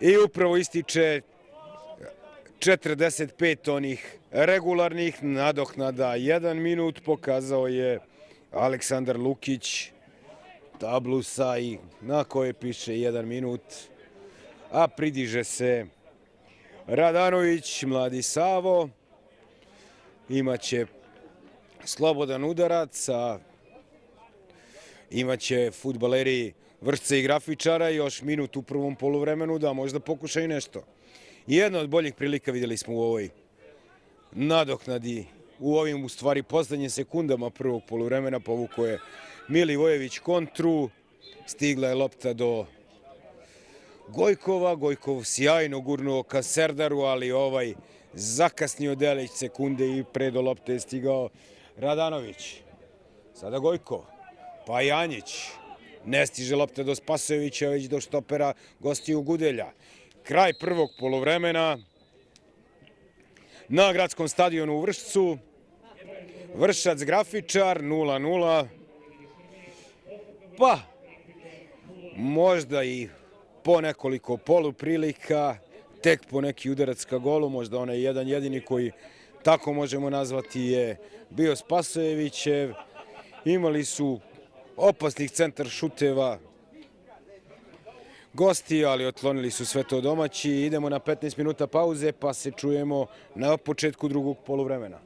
I upravo ističe 45 onih regularnih nadoknada. 1 minut pokazao je Aleksandar Lukić tablu na kojoj piše 1 minut. A pridiže se Radanović, mladi Savo. Imaće slobodan udarac, a imaće fudbaleri Vršca i Grafičara još minut u prvom poluvremenu da možda pokušaju nešto. Jedna od boljih prilika vidjeli smo u ovoj nadoknadi, u ovim u stvari poslednjim sekundama prvog poluvremena. Povukao je Milivojević kontru, stigla je lopta do Gojkova. Gojkov sjajno gurnuo ka Serdaru, ali zakasnio delić sekunde i pre do lopte je stigao Radanović. Sada Gojkov, pa Janjić. Ne stiže lopta do Spasojevića, već do štopera gostiju Gudelja. Kraj prvog poluvremena na gradskom stadionu u Vršcu. Vršac Grafičar 0-0. Pa, možda i po nekoliko poluprilika, tek po neki udarac ka golu, možda onaj jedan jedini koji tako možemo nazvati je bio Spasojevićev. Imali su opasnih centar šuteva gosti, ali otklonili su sve to domaći. Idemo na 15 minuta pauze, pa se čujemo na početku drugog poluvremena.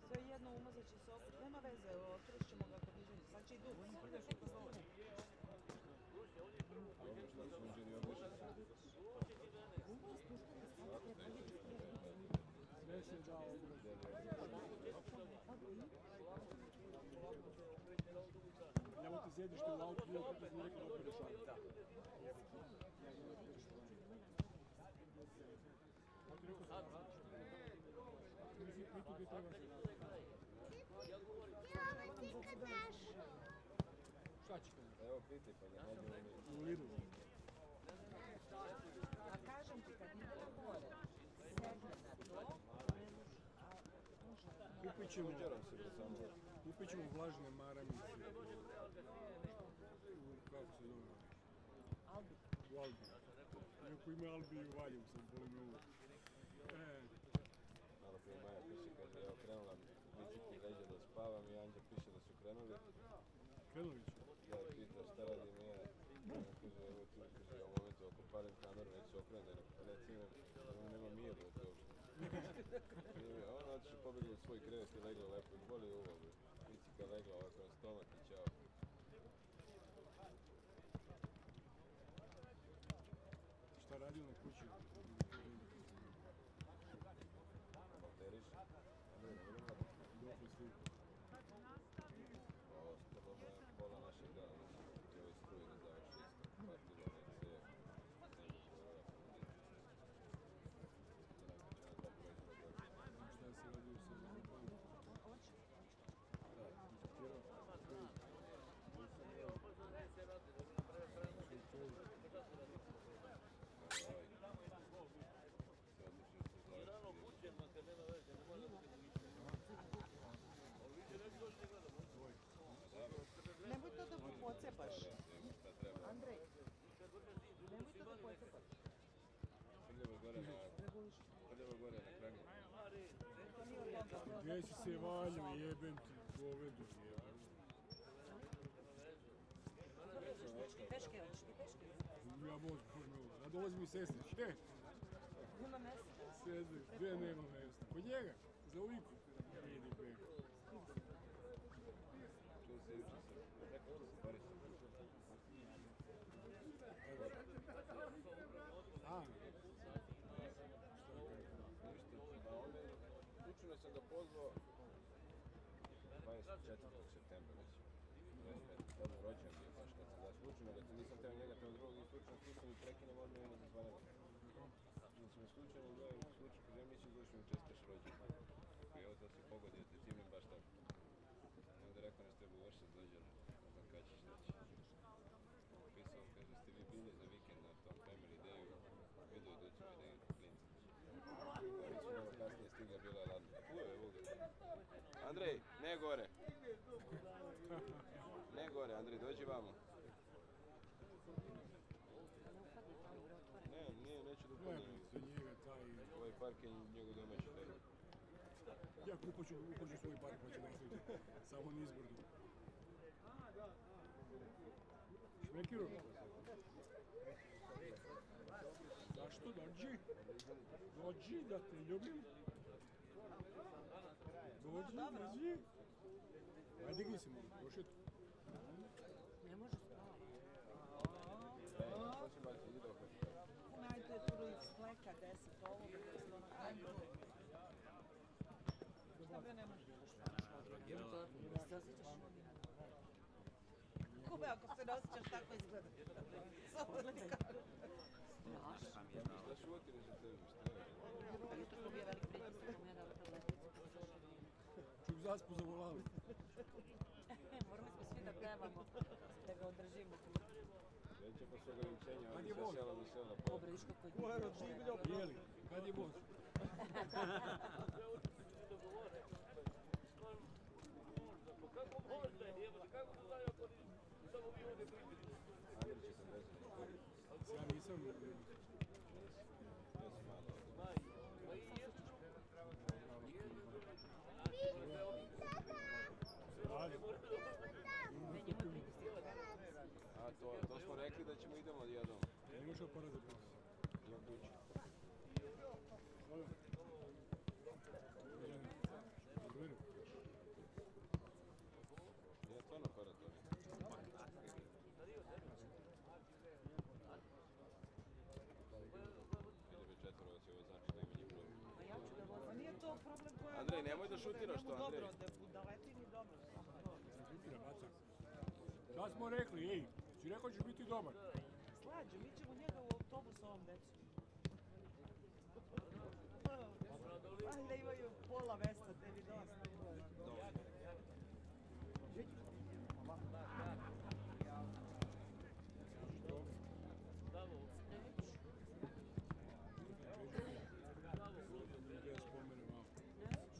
Sve jedno umazat će se opet, nema veze, otrust ćemo ga kod iđenja, sad će i dug. Evo ti sjedište u autu, bilo kako sam rekao da odmah rešava. Šta će kada? Evo pitaj pa da nađemo mi. U Lidlu. A kažem ti, kad ide gore, sedne na to, Kupit ćemo vlažne maramice kako se zove? Albi. U Albi. Iako ima Albi i u Valjevu sam polimio. Malo prije Maja piše, kaže, evo krenula bicikli leđa da spavam i Anđa piše da su krenuli. Kredović. Ja je pitao šta radim i ja. Kaže, evo tu, kaže, u momentu ako palim kameru već se okrene, recimo, nema mira od to uopšte. I ona otišao pobjegla u svoj krevet i legla lepo i boli uvo, bicikla legla ovako na stomak i čao. Šta radio na kući? Valteriš? Dobro svi. Ostalo me pola našeg dana, znači, u ovoj struji ne završi isto. Partilo me cev. Šta se radio sa Zapanom? Nemoj to da pocepaš. Andrej, nemoj to da pocepaš. Prljavo gore na kranju. Gdje si se valio, jebem ti, govedu jebem. Peške hoćeš, ti peške. Ja voz požmeo, a dolazi mi sestra, šte? Nema mesta. Sede, gdje nema mjesta? Kod njega, za uliku. Idi bek. Čuo se juče se, rekao što se pari se. A, Ništa, a onda slučajno sam ga pozvao 24. septembra već. Odmah rođen bio, baš kad sam da slučajno, da nisam teo njega, teo drugog i slučajno slučajno i prekinem odmah i onda zazvanila. Znači me slučajno gledaju, slučajno, kad ja mislim da mi čestaš rođen. I evo to si pogodio, te cimnem baš tako. I onda rekao nas treba uvršati dođer, ne znam kada ćeš doći. Pisao on, kaže, ste vi bili za vikend na tom Family Dayu, vidio je doći mi da je klinci. Mi smo malo kasnije stigla, bila je ladna. Tu je, evo ga. Andrej, ne gore. Ne gore, Andrej, dođi vamo. Ne, nije, neću da upadnem. za njega taj... Ovaj park je njegov domaći. Ja upaću svoj park, pa će nastaviti. Samo nizbrdu. Šmekiro? Zašto? Dođi da te ljubim. Dođi. Ajde, digni se malo, prošetu. Ne može spavati. Što će baciti, idi da opet. Najde tu iz fleka 10 ovoga, 10 onoga. Ajde. Šta bre, ne možeš da spavaš? Se osjećaš? Kube, ako se ne osjećaš, tako izgleda. Samo da ti kažem. Strašno. Šta šutine za tebi, šta je? Pa jutro smo bio veliki pritisak, u mene dala tableticu. Čuk zaspu zavolali. Morali smo svi da pevamo, da ga održimo. Neće pa su ograničenja, Kad ovdje je sve voz? sela do sela. Dobre, viš kako je. Jeli, kad je voz? Kako možda je, kako to znaju ako samo vi ovdje primili? Andrej će se vezati. Ja nisam... Ja sam malo. Pa i jesu. Ajde. to smo rekli da ćemo idemo jednom. Imaš li para za to? Imam kuću. Nije stvarno para to. Ide već četvoro vas je ovo znači da ima njih problem. A ja ću da vozim. Nije to problem koja... Andrej, nemoj da šutiraš to, Andrej. Dobro, da leti mi dobro. Šutira, baca. Šta smo rekli, ej? Si rekao ćeš biti dobar. Slađe, mi ćemo njega u autobus ovom decu. Valjda imaju pola mesta, tebi dosta.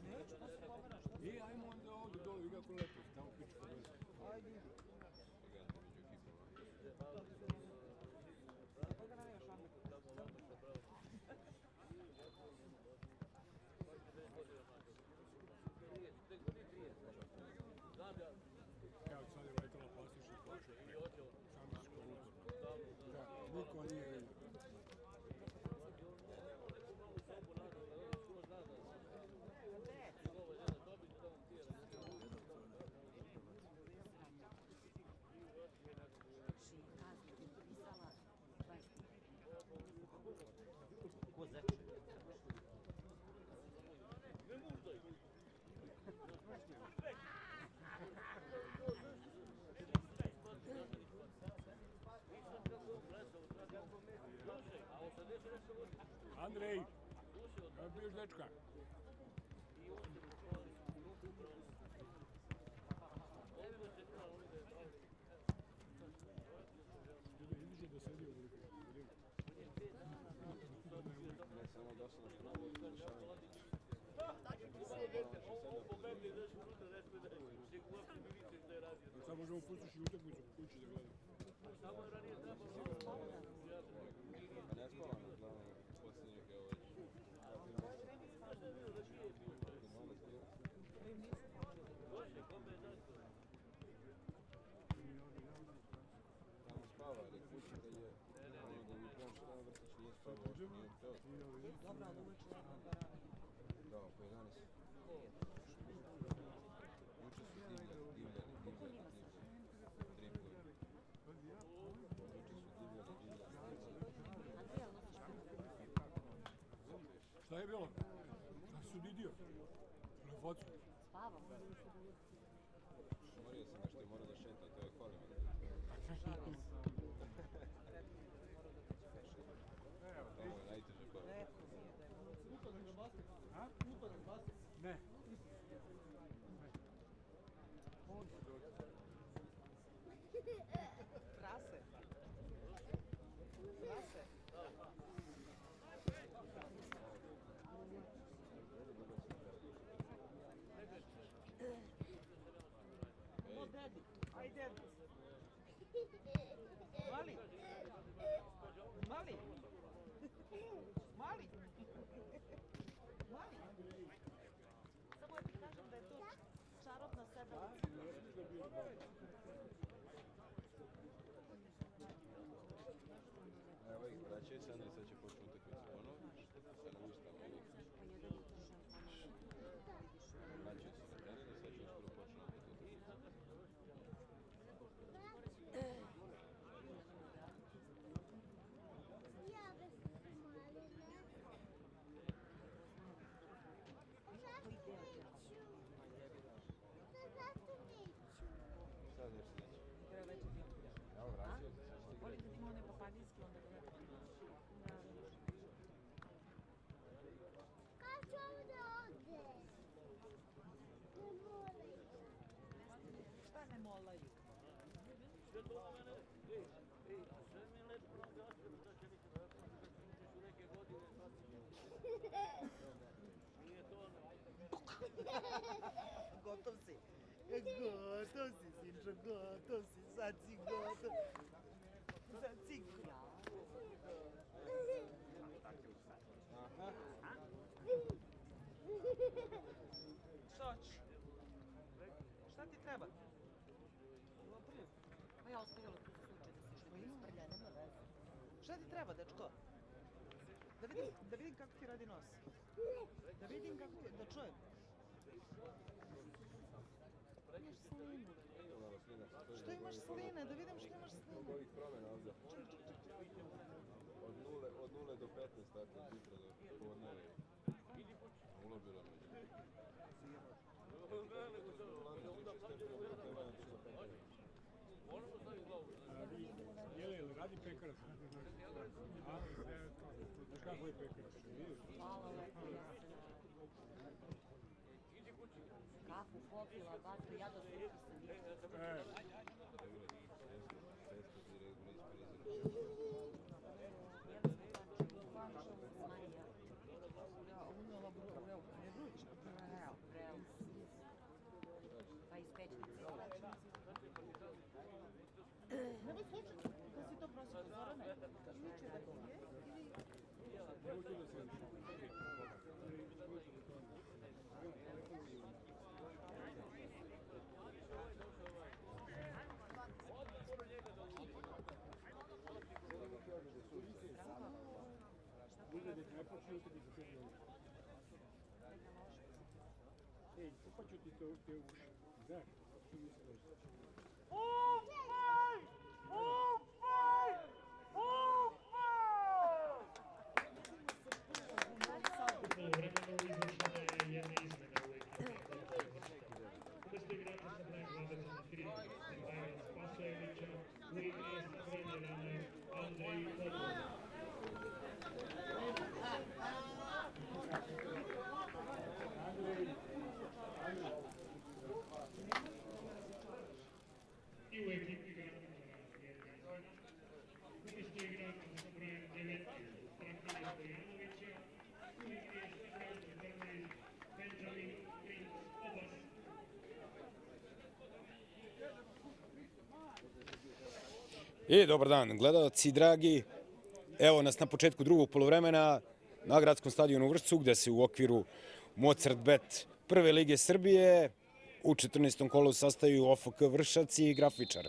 Neću da se pomeraš. Ej, ajmo onda ovdje dole, vidi kako lepo, tamo piču po vezi. Ajde. Pogledajte među ekipama. Koga nam još onda? Evo sad je letala plastična plaća. Samo se uporno. Da, niko nije vidio. Andrej, ja biješ dečka. Vidiš da sedi u ruku. Ne samo dosadno što nam je dešavanje. Sad možemo pustiš i utakmicu kući da gledamo. Ne spavamo, gledamo posljednjeg, evo već. Tamo spava, ali kući da je ono da mi prema što tamo vrtić nije spavao, nije uspeo. Dobro, ali uveče jednog garana. Da, po 11. Juče su divljali. Driplovi. Juče su divljali. Šta je bilo? Šta si udidio? Na focu? Spavam. Morio sam nešto i mora da šeta, to je kolima. Ovo je najteže kola. Ne. Prase. Prase. O, dedi. Aj, dedi. Mali. Mali. Mali. Mali. Samo ti kažem da je to čarobna sedavica. Evo ih, vraćaju se, Andrej sad će početi utakmicu ponovo. Sad nam ništa, ali vraćaju se na teren i sad će uskoro početi utakmicu. Sad nešto neće. Treba već biti. Evo, vraćaju se. Voli kad ima one papanijski, onda ga već. Kako ovdje ode? Ne moraju. Šta ne molaju? Sve to ono mene, sve mi je lepo nam gašće, da će nikada, da su neke godine, nije to ono. Gotov si. Gotov si, Sinčo, gotov si. Sad si gotov. Sad si gotov. Što ćeš? Šta ti treba? Pa ja ostavila tu slučaj da se Isprlja, nema veze. Šta ti treba, dečko? Da vidim kako ti radi nos. Da vidim kako ti, da čujem. Imaš slinu. Malo slina se stoji Što imaš sline? Da vidim što imaš zbog sline. ovih promjena ovdje. Od 0 do 15, tako, od jutra do podneva. Ulobilo me. Jel radi pekarac? A, znaš kako je pekarac? Kafu popila, bato, ja do sutra sam nisam. Pa iz pećnice. Nemoj slučajno, da si to prosio Zorane. Juče da ti je ili... Ne počne utjeti za sve ovo. Ej, upaću ti te uši. Znaš, što mi se dođe. U vremenu izvršena je jedna izmena u ekipi. Umesto igrača sa brojem 23, Mihajla Spasojevića, u igri je sa brojem 11, Andrej Popov. I u ekipi grafičara jedna izmena. Umesto igrača sa brojem 19, Strahinja Stojanovića, u igri je sa brojem 14, Benjamin Princ Obas. I dobar dan, gledalci dragi. Evo nas na početku drugog poluvremena na gradskom stadionu u Vršcu, gde se u okviru Mozart Bet prve lige Srbije u 14. kolu sastaju OFK Vršac i Grafičar.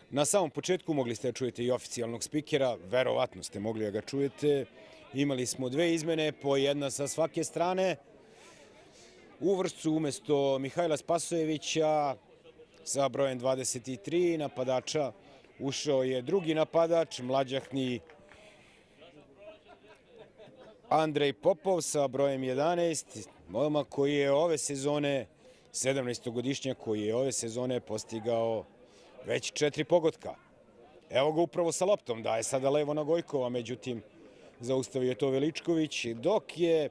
Na samom početku mogli ste da čujete i oficijalnog spikera, verovatno ste mogli da ga čujete. Imali smo dve izmene, po jedna sa svake strane. U Vršcu umesto Mihajla Spasojevića sa brojem 23 napadača ušao je drugi napadač, mlađahni Andrej Popov sa brojem 11, momak koji je ove sezone, 17-godišnjak koji je ove sezone postigao već 4 pogotka. Evo ga upravo sa loptom, daje sada levo na Gojkova, međutim zaustavio je to Veličković, dok je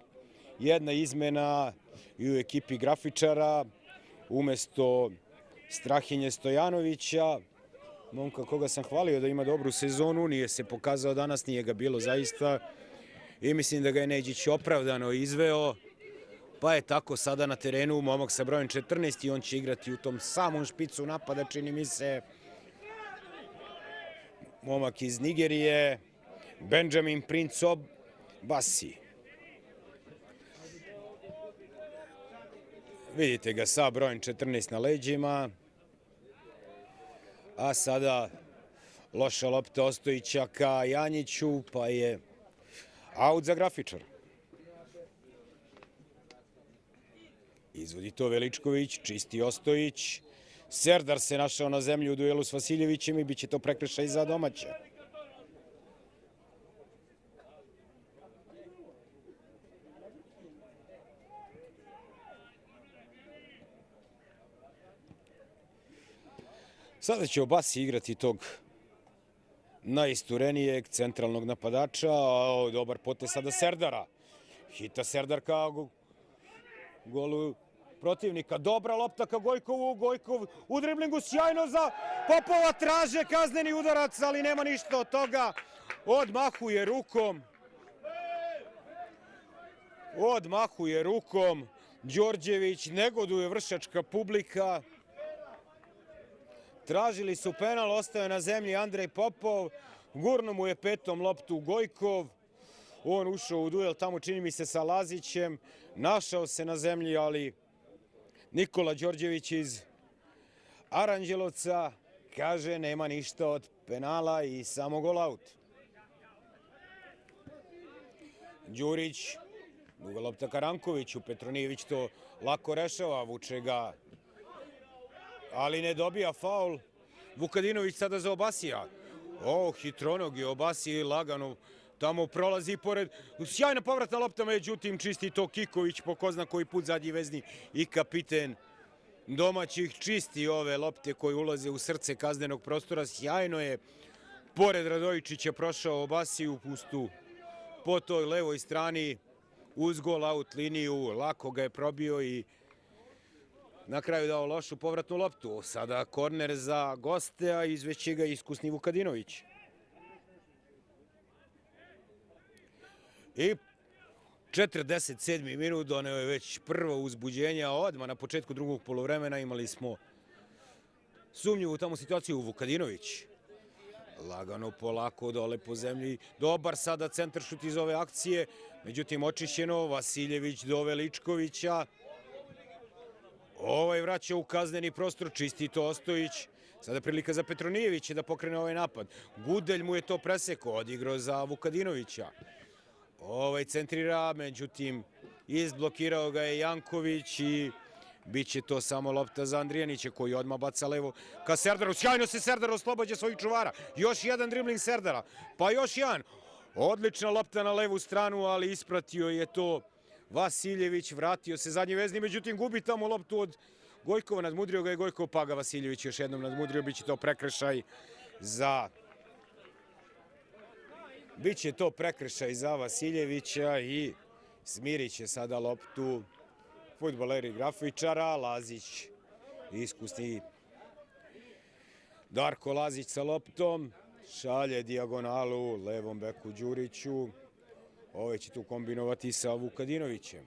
jedna izmena i u ekipi Grafičara, umesto Strahinje Stojanovića, momka koga sam hvalio da ima dobru sezonu, nije se pokazao danas, nije ga bilo zaista i mislim da ga je Neđić opravdano izveo, pa je tako sada na terenu momak sa brojem 14 i on će igrati u tom samom špicu napada, čini mi se, momak iz Nigerije, Benjamin Princ Obasi. Vidite ga sa brojem 14 na leđima. A sada loša lopta Ostojića ka Janjiću, pa je aut za Grafičar. Izvodi to Veličković, čisti Ostojić. Serdar se našao na zemlji u duelu s Vasiljevićem i bit će to prekršaj za domaće. Sada će Obasi igrati tog najisturenijeg centralnog napadača. Dobar potez sada Serdara. Hita Serdar ka golu protivnika. Dobra lopta ka Gojkovu. Gojkov u driblingu sjajno za Popova. Traže kazneni udarac, ali nema ništa od toga. Odmahuje rukom. Odmahuje rukom. Đorđević, negoduje vršačka publika. Tražili su penal, ostao je na zemlji Andrej Popov, gurno mu je petom loptu Gojkov, on ušao u duel tamo čini mi se sa Lazićem, našao se na zemlji, ali Nikola Đorđević iz Aranđelovca kaže nema ništa od penala i samo gol aut. Đurić, duga lopta Karankoviću, Petronijević to lako rešava, vuče ga, ali ne dobija faul. Vukadinović sada za Obasija. Hitronog je Obasija lagano tamo prolazi pored. Sjajna povratna lopta, međutim čisti to Kiković po ko zna koji put, zadnji vezni i kapiten domaćih, čisti ove lopte koje ulaze u srce kaznenog prostora. Sjajno je pored Radojičića prošao Obasiju pustu po toj levoj strani uz gol aut liniju, lako ga je probio i na kraju dao lošu povratnu loptu. Sada korner za goste, a izveće ga iskusni Vukadinović. I 47. minut, doneo je već prvo uzbuđenje, a odmah na početku drugog poluvremena imali smo sumnjivu tamo situaciju. Vukadinović lagano, polako, dole po zemlji. Dobar sada centaršut iz ove akcije, međutim očišćeno. Vasiljević do Veličkovića. Vraća u kazneni prostor, čisti to Ostojić. Sada prilika za Petronijevića da pokrene ovaj napad. Gudelj mu je to presekao, odigrao za Vukadinovića. Centrira, međutim izblokirao ga je Janković i bit će to samo lopta za Andrijanića koji odmah baca levo ka Serdaru. Sjajno se Serdar oslobađa svojih čuvara. Još jedan dribling Serdara, pa još jedan. Odlična lopta na levu stranu, ali ispratio je to Vasiljević, vratio se zadnji vezni, međutim gubi tamo loptu od Gojkova, nadmudrio ga je Gojkov, pa ga Vasiljević još jednom nadmudrio. Biće to prekršaj za Vasiljevića i smirit će sada loptu fudbaleri grafičara. Lazić, iskusni Darko Lazić sa loptom, šalje dijagonalu levom beku Đuriću. Će tu kombinovati sa Vukadinovićem.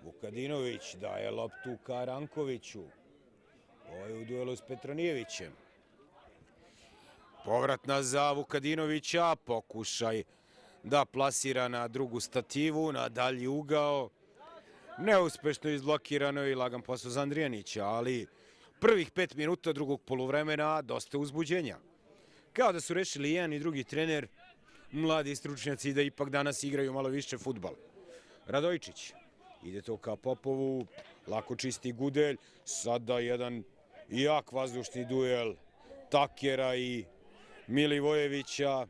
Vukadinović daje loptu Karankoviću. U duelu s Petronijevićem. Povratna za Vukadinovića, pokušaj da plasira na drugu stativu, na dalji ugao. Neuspešno izblokirano i lagan posao za Andrijanića, ali prvih 5 minuta drugog poluvremena dosta uzbuđenja. Kao da su rešili jedan i drugi trener, mladi stručnjaci, da ipak danas igraju malo više fudbal. Radojičić, ide to ka Popovu, lako čisti Gudelj, sada jedan jak vazdušni duel Takera i Milivojevića.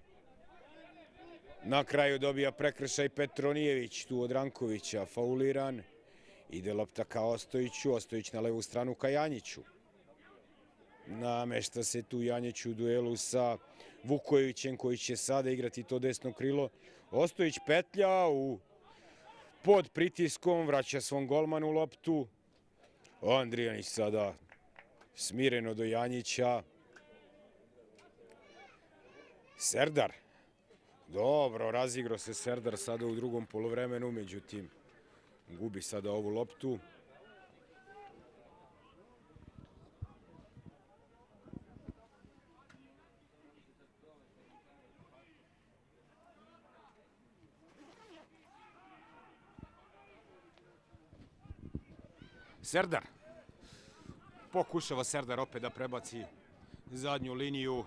Na kraju dobija prekršaj Petronijević, tu od Rankovića, fauliran. Ide lopta ka Ostojiću, Ostojić na levu stranu ka Janjiću. Namešta se tu Janjić u duelu sa Vukojevićem koji će sada igrati to desno krilo. Ostojić petlja pod pritiskom, vraća svom golmanu loptu. Andrijanić sada smireno do Janjića. Serdar. Dobro, razigrao se Serdar sada u drugom poluvremenu, međutim gubi sada ovu loptu. Serdar. Pokušava Serdar opet da prebaci zadnju liniju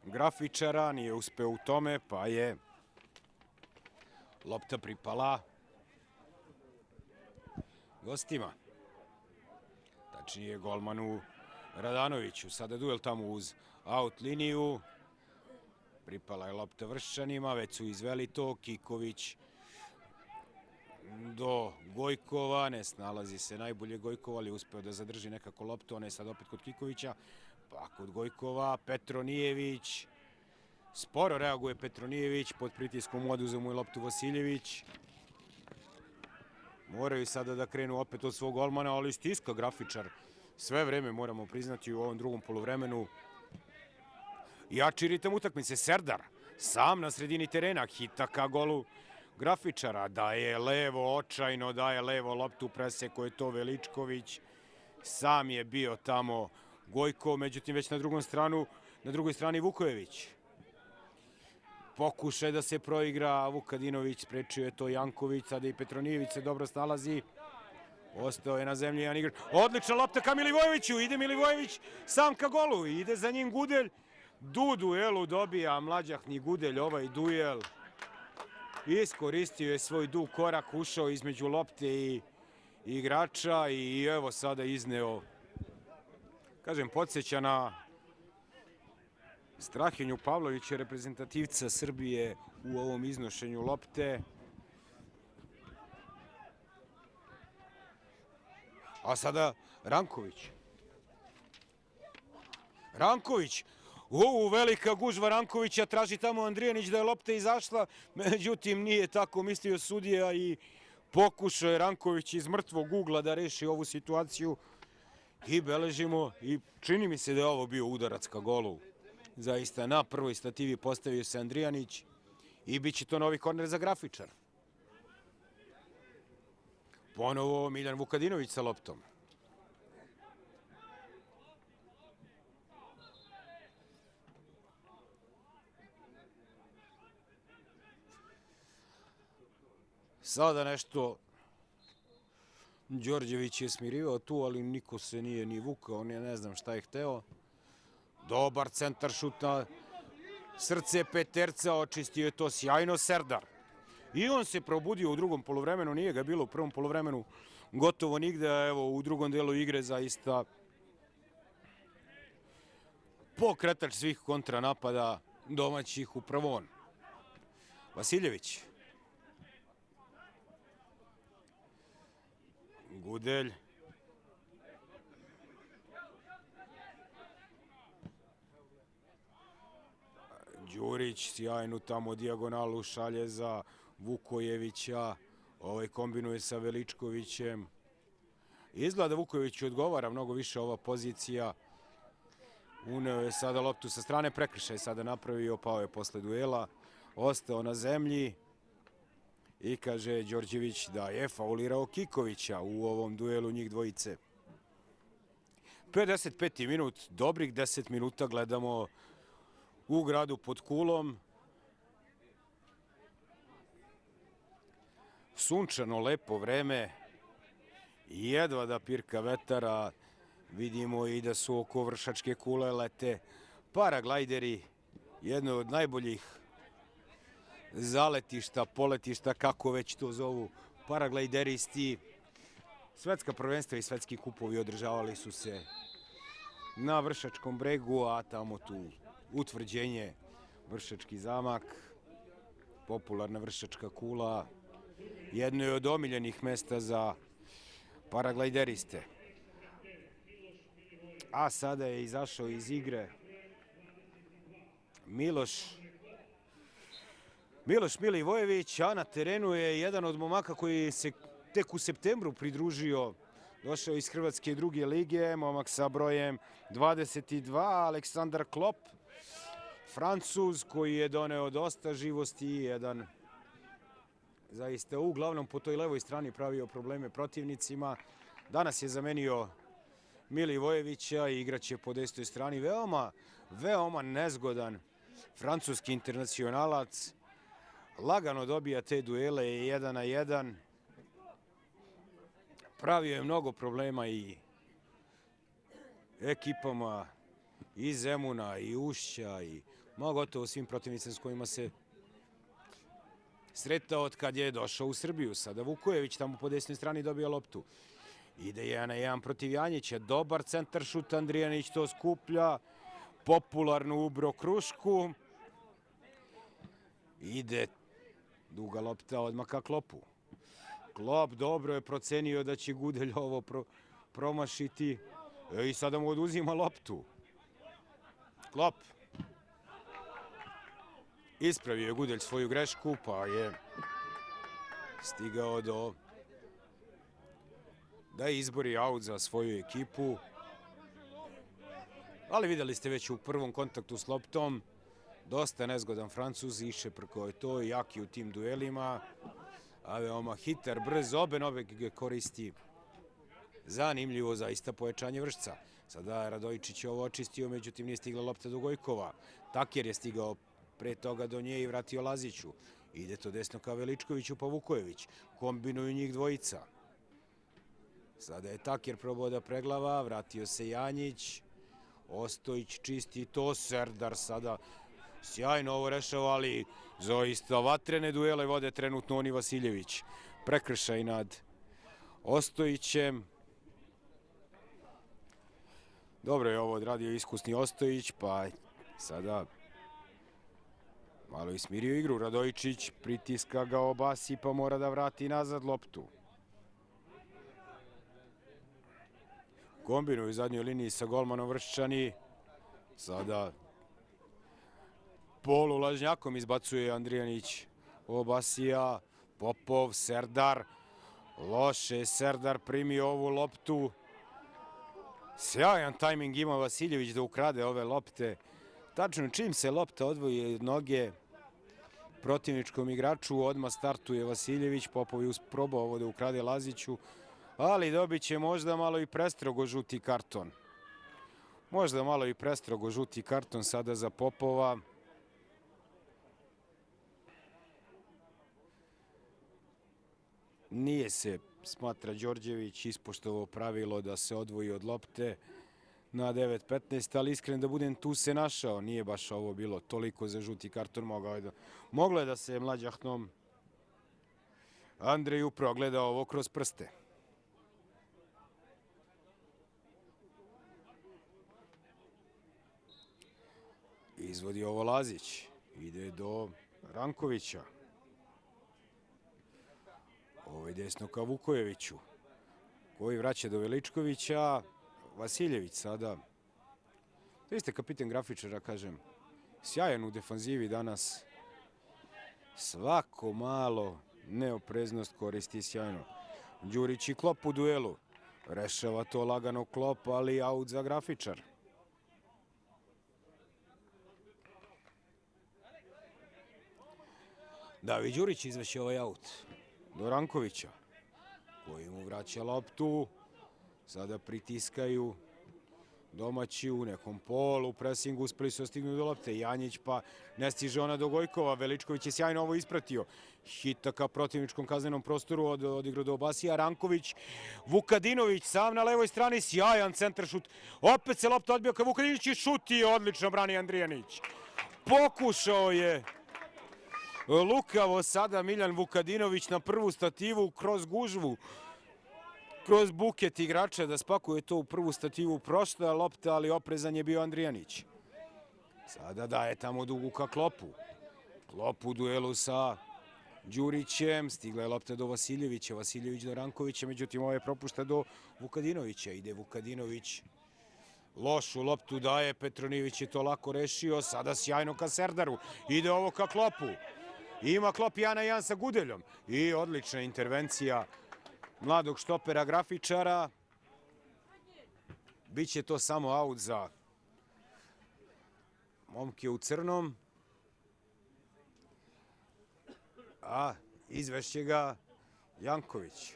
grafičara, nije uspeo u tome, pa je lopta pripala gostima. Tačnije golmanu Radanoviću. Sada duel tamo uz aut liniju. Pripala je lopta Vrščanima, već su izveli to. Kiković do Gojkova, ne snalazi se najbolje Gojkova, ali uspeo da zadrži nekako loptu. Ona je sad opet kod Kikovića, pa kod Gojkova. Petronijević, sporo reaguje Petronijević, pod pritiskom oduzeo mu je loptu Vasiljević. Moraju sada da krenu opet od svog golmana, ali stiska grafičar sve vreme, moramo priznati, u ovom drugom poluvremenu. Jači ritam utakmice. Serdar sam na sredini terena, hita ka golu grafičara, daje levo, očajno daje levo loptu, preseko je to Veličković, sam je bio tamo Gojko, međutim već na drugoj strani Vukojević. Pokušaj da se proigra Vukadinović, sprečio je to Janković, sada i Petronijević se dobro snalazi. Ostao je na zemlji jedan igrač. Odlična lopta ka Milivojeviću. Ide Milivojević sam ka golu. Ide za njim Gudelj. Du duelu dobija mlađahni Gudelj ovaj duel. Iskoristio je svoj dug korak, ušao između lopte i igrača i evo sada izneo, kažem, podsjeća na Strahinju Pavlovića, reprezentativca Srbije u ovom iznošenju lopte. A sada Ranković. Ranković. Velika gužva Rankovića, traži tamo Andrijanić da je lopta izašla, međutim nije tako mislio sudija i pokušao je Ranković iz mrtvog ugla da reši ovu situaciju i beležimo i čini mi se da je ovo bio udarac ka golu. Zaista na prvoj stativi postavio se Andrijanić i bit će to novi korner za grafičar. Ponovo Miljan Vukadinović sa loptom. Sada nešto Đorđević je smirivao tu, ali niko se nije ni vukao, ne znam šta je hteo. Dobar centar šut na srce peterca, očistio je to sjajno Serdar. I on se probudio u drugom poluvremenu, nije ga bilo u prvom poluvremenu gotovo nigde, a evo u drugom delu igre zaista pokretač svih kontranapada domaćih upravo on. Vasiljević. Gudelj. Đurić sjajnu tamo dijagonalu šalje za Vukojevića. Ovaj kombinuje sa Veličkovićem. Izgleda Vukojević odgovara mnogo više ova pozicija. Uneo je sada loptu sa strane, prekršaj sada napravio, pao je posle duela. Ostao na zemlji. I kaže Đorđević da je faulirao Kikovića u ovom duelu njih dvojice. 55. minut, dobrih 10 minuta gledamo u gradu pod Kulom. Sunčano, lepo vreme, jedva da pirka vetara, vidimo i da su oko Vršačke kule lete paraglajderi, jedno od najboljih zaletišta, poletišta, kako već to zovu paraglajderisti. Svetska prvenstva i svetski kupovi održavali su se na Vršačkom bregu, a tamo tu utvrđenje Vršački zamak, popularna Vršačka kula, jedno je od omiljenih mesta za paraglajderiste. A sada je izašao iz igre Miloš Milivojević, a na terenu je jedan od momaka koji se tek u septembru pridružio, došao iz Hrvatske druge lige, momak sa brojem 22, Aleksandar Klop, Francuz koji je doneo dosta živosti, jedan zaista uglavnom po toj levoj strani pravio probleme protivnicima. Danas je zamenio Milivojevića i igraće po desnoj strani. Veoma nezgodan francuski internacionalac. Lagano dobija te duele 1 na 1. Pravio je mnogo problema i ekipama i Zemuna i Ušća i gotovo svim protivnicima s kojima se sretao od kad je došao u Srbiju. Sada Vukojević tamo po desnoj strani dobija loptu. Ide 1 na 1 protiv Janjića. Dobar centar šut, Andrijanić to skuplja. Popularno ubro Krušku. Ide duga lopta odmah ka Klopu. Klop dobro je procenio da će Gudelj ovo promašiti. I sada mu oduzima loptu. Klop. Ispravio je Gudelj svoju grešku, pa je stigao da izbori aut za svoju ekipu. Ali videli ste već u prvom kontaktu s loptom, dosta nezgodan Francuz, iše preko je to, jaki u tim duelima, a veoma hitar, brz, obe noge koristi. Zanimljivo zaista pojačanje Vršca. Sada Radojičić je ovo očistio, međutim nije stigla lopta do Gojkova. Taker je stigao pre toga do nje i vratio Laziću. Ide to desno ka Veličkoviću pa Vukojević. Kombinuju njih dvojica. Sada je Taker probao da preglava, vratio se Janjić. Ostojić čisti to, Serdar sada sjajno ovo rešava, ali zaista vatrene duele vode trenutno oni Vasiljević. Prekršaj nad Ostojićem. Dobro je ovo odradio iskusni Ostojić, pa sada malo je smirio igru. Radojičić pritiska ga Obasi, pa mora da vrati nazad loptu. Kombinuju u zadnjoj liniji sa golmanom Vrščani. Sada polu lažnjakom izbacuje Andrijanić Obasija. Popov, Serdar. Loše Serdar primio ovu loptu. Sjajan tajming ima Vasiljević da ukrade ove lopte. Tačno čim se lopta odvoji od noge protivničkom igraču, odmah startuje Vasiljević. Popov je probao ovo da ukrade Laziću, ali dobit će možda malo i prestrogo žuti karton. Možda malo i prestrogo žuti karton sada za Popova. Nije se, smatra Đorđević, ispoštovao pravilo da se odvoji od lopte na 9:15, ali iskren da budem, tu se našao. Nije baš ovo bilo toliko za žuti karton. Moglo je da se mlađahnom Andrej upravo gleda ovo kroz prste. Izvodi ovo Lazić. Ide do Rankovića. Ovo je desno ka Vukojeviću, koji vraća do Veličkovića. Vasiljević sada. Vi ste kapitan grafičara, kažem. Sjajan u defanzivi danas. Svako malo neopreznost koristi sjajno. Đurić i Klop u duelu. Rešava to lagano Klop, ali aut za grafičar. David Đurić izveće ovaj aut do Rankovića, koji mu vraća loptu. Sada pritiskaju domaći u nekom polu, presingu, uspeli su stignu do lopte. Janjić, pa ne stiže ona do Gojkova. Veličković je sjajno ovo ispratio. Hita ka protivničkom kaznenom prostoru, odigrao do Obasija. Ranković, Vukadinović sam na levoj strani, sjajan centar šut. Opet se lopta odbio ka Vukadinović i šut i odlično brani Andrijanić. Pokušao je lukavo sada Miljan Vukadinović na prvu stativu kroz gužvu, kroz buket igrača da spakuje to u prvu stativu. Prošla lopta, ali oprezan je bio Andrijanić. Sada daje tamo dugu ka Klopu. Klop u duelu sa Đurićem. Stigla je lopta do Vasiljevića. Vasiljević do Rankovića, međutim ovo je propušta do Vukadinovića. Ide Vukadinović. Lošu loptu daje, Petronijević je to lako rešio. Sada sjajno ka Serdaru. Ide ovo ka Klopu. Ima Klop 1-1 sa Gudeljom. I odlična intervencija mladog štopera grafičara. Biće to samo aut za momke u crnom. A izvešće ga Janković.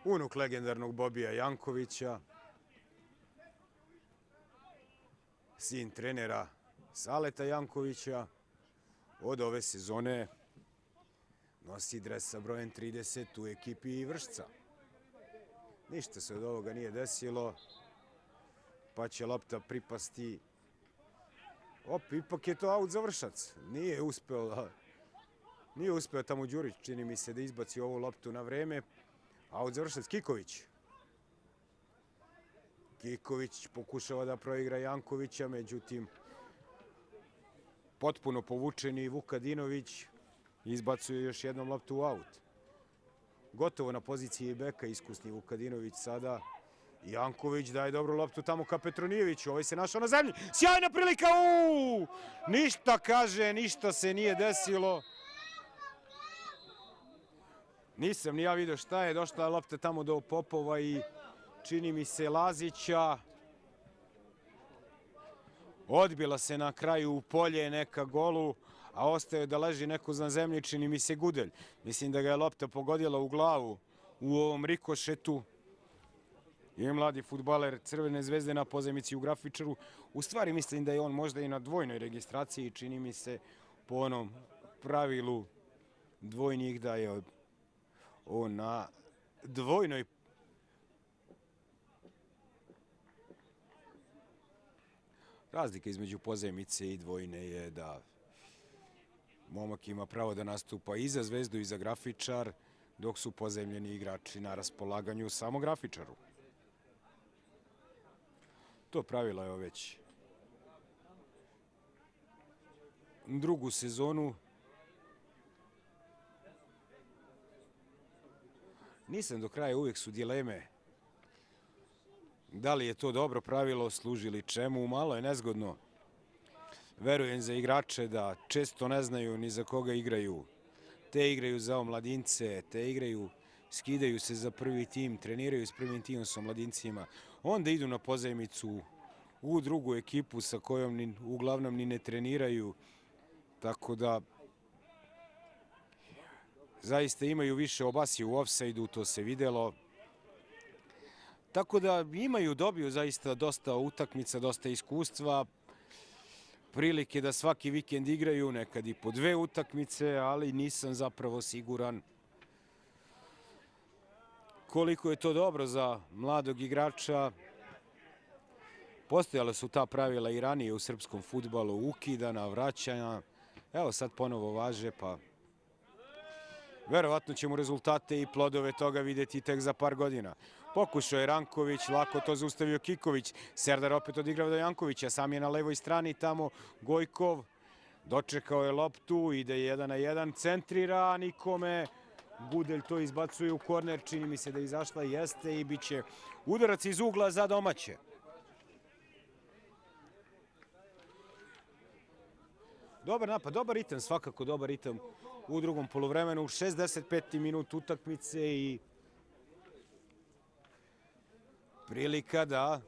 Unuk legendarnog Bobija Jankovića. Sin trenera Saleta Jankovića. Od ove sezone nosi dres sa brojem 30 u ekipi Vršca. Ništa se od ovoga nije desilo, pa će lopta pripasti. Ipak je to aut za Vršac. Nije uspeo tamo Đurić, čini mi se, da izbaci ovu loptu na vreme. Aut za Vršac, Kiković. Kiković pokušava da proigra Jankovića, međutim potpuno povučeni Vukadinović izbacuje još jednom loptu u aut. Gotovo na poziciji beka iskusni Vukadinović sada. Janković daje dobru loptu tamo ka Petronijeviću. Ovaj se našao na zemlji. Sjajna prilika! Ništa, kaže, ništa se nije desilo. Nisam ni ja vidio šta je. Došla je lopta tamo do Popova i čini mi se Lazića. Odbila se na kraju u polje neka golu, a ostaje da leži neko na zemlji, čini mi se Gudelj. Mislim da ga je lopta pogodila u glavu u ovom rikošetu. Je mladi fudbaler Crvene zvezde na pozajmici u grafičaru. U stvari mislim da je on možda i na dvojnoj registraciji, čini mi se po onom pravilu dvojnih da je on na dvojnoj razlika između pozajmice i dvojne je da momak ima pravo da nastupa i za Zvezdu i za Grafičar, dok su pozajmljeni igrači na raspolaganju samo Grafičaru. To pravilo je već drugu sezonu. Nisam do kraja, uvijek su dileme da li je to dobro pravilo, služili čemu. Malo je nezgodno, verujem, za igrače da često ne znaju ni za koga igraju. Te igraju za omladince, te igraju, skidaju se za prvi tim, treniraju s prvim timom sa omladincima, onda idu na pozajmicu u drugu ekipu sa kojom uglavnom ni ne treniraju, tako da zaista imaju više obasi u ofsajdu, to se videlo. Tako da dobiju zaista dosta utakmica, dosta iskustva, prilike da svaki vikend igraju, nekad i po 2 utakmice, ali nisam zapravo siguran koliko je to dobro za mladog igrača. Postojala su ta pravila i ranije u srpskom fudbalu, ukidana, vraćanja. Evo sad ponovo važe, pa verovatno ćemo rezultate i plodove toga vidjeti tek za par godina. Pokušao je Ranković, lako to zaustavio Kiković. Serdar opet odigrao do Jankovića, sam je na levoj strani tamo Gojkov. Dočekao je loptu, ide 1 na 1, centrira nikome. Gudelj to izbacuje u korner, čini mi se da je izašla, jeste, i bit će udarac iz ugla za domaće. Dobar napad, dobar ritam, svakako dobar ritam u drugom poluvremenu. 65. minut utakmice i prilika da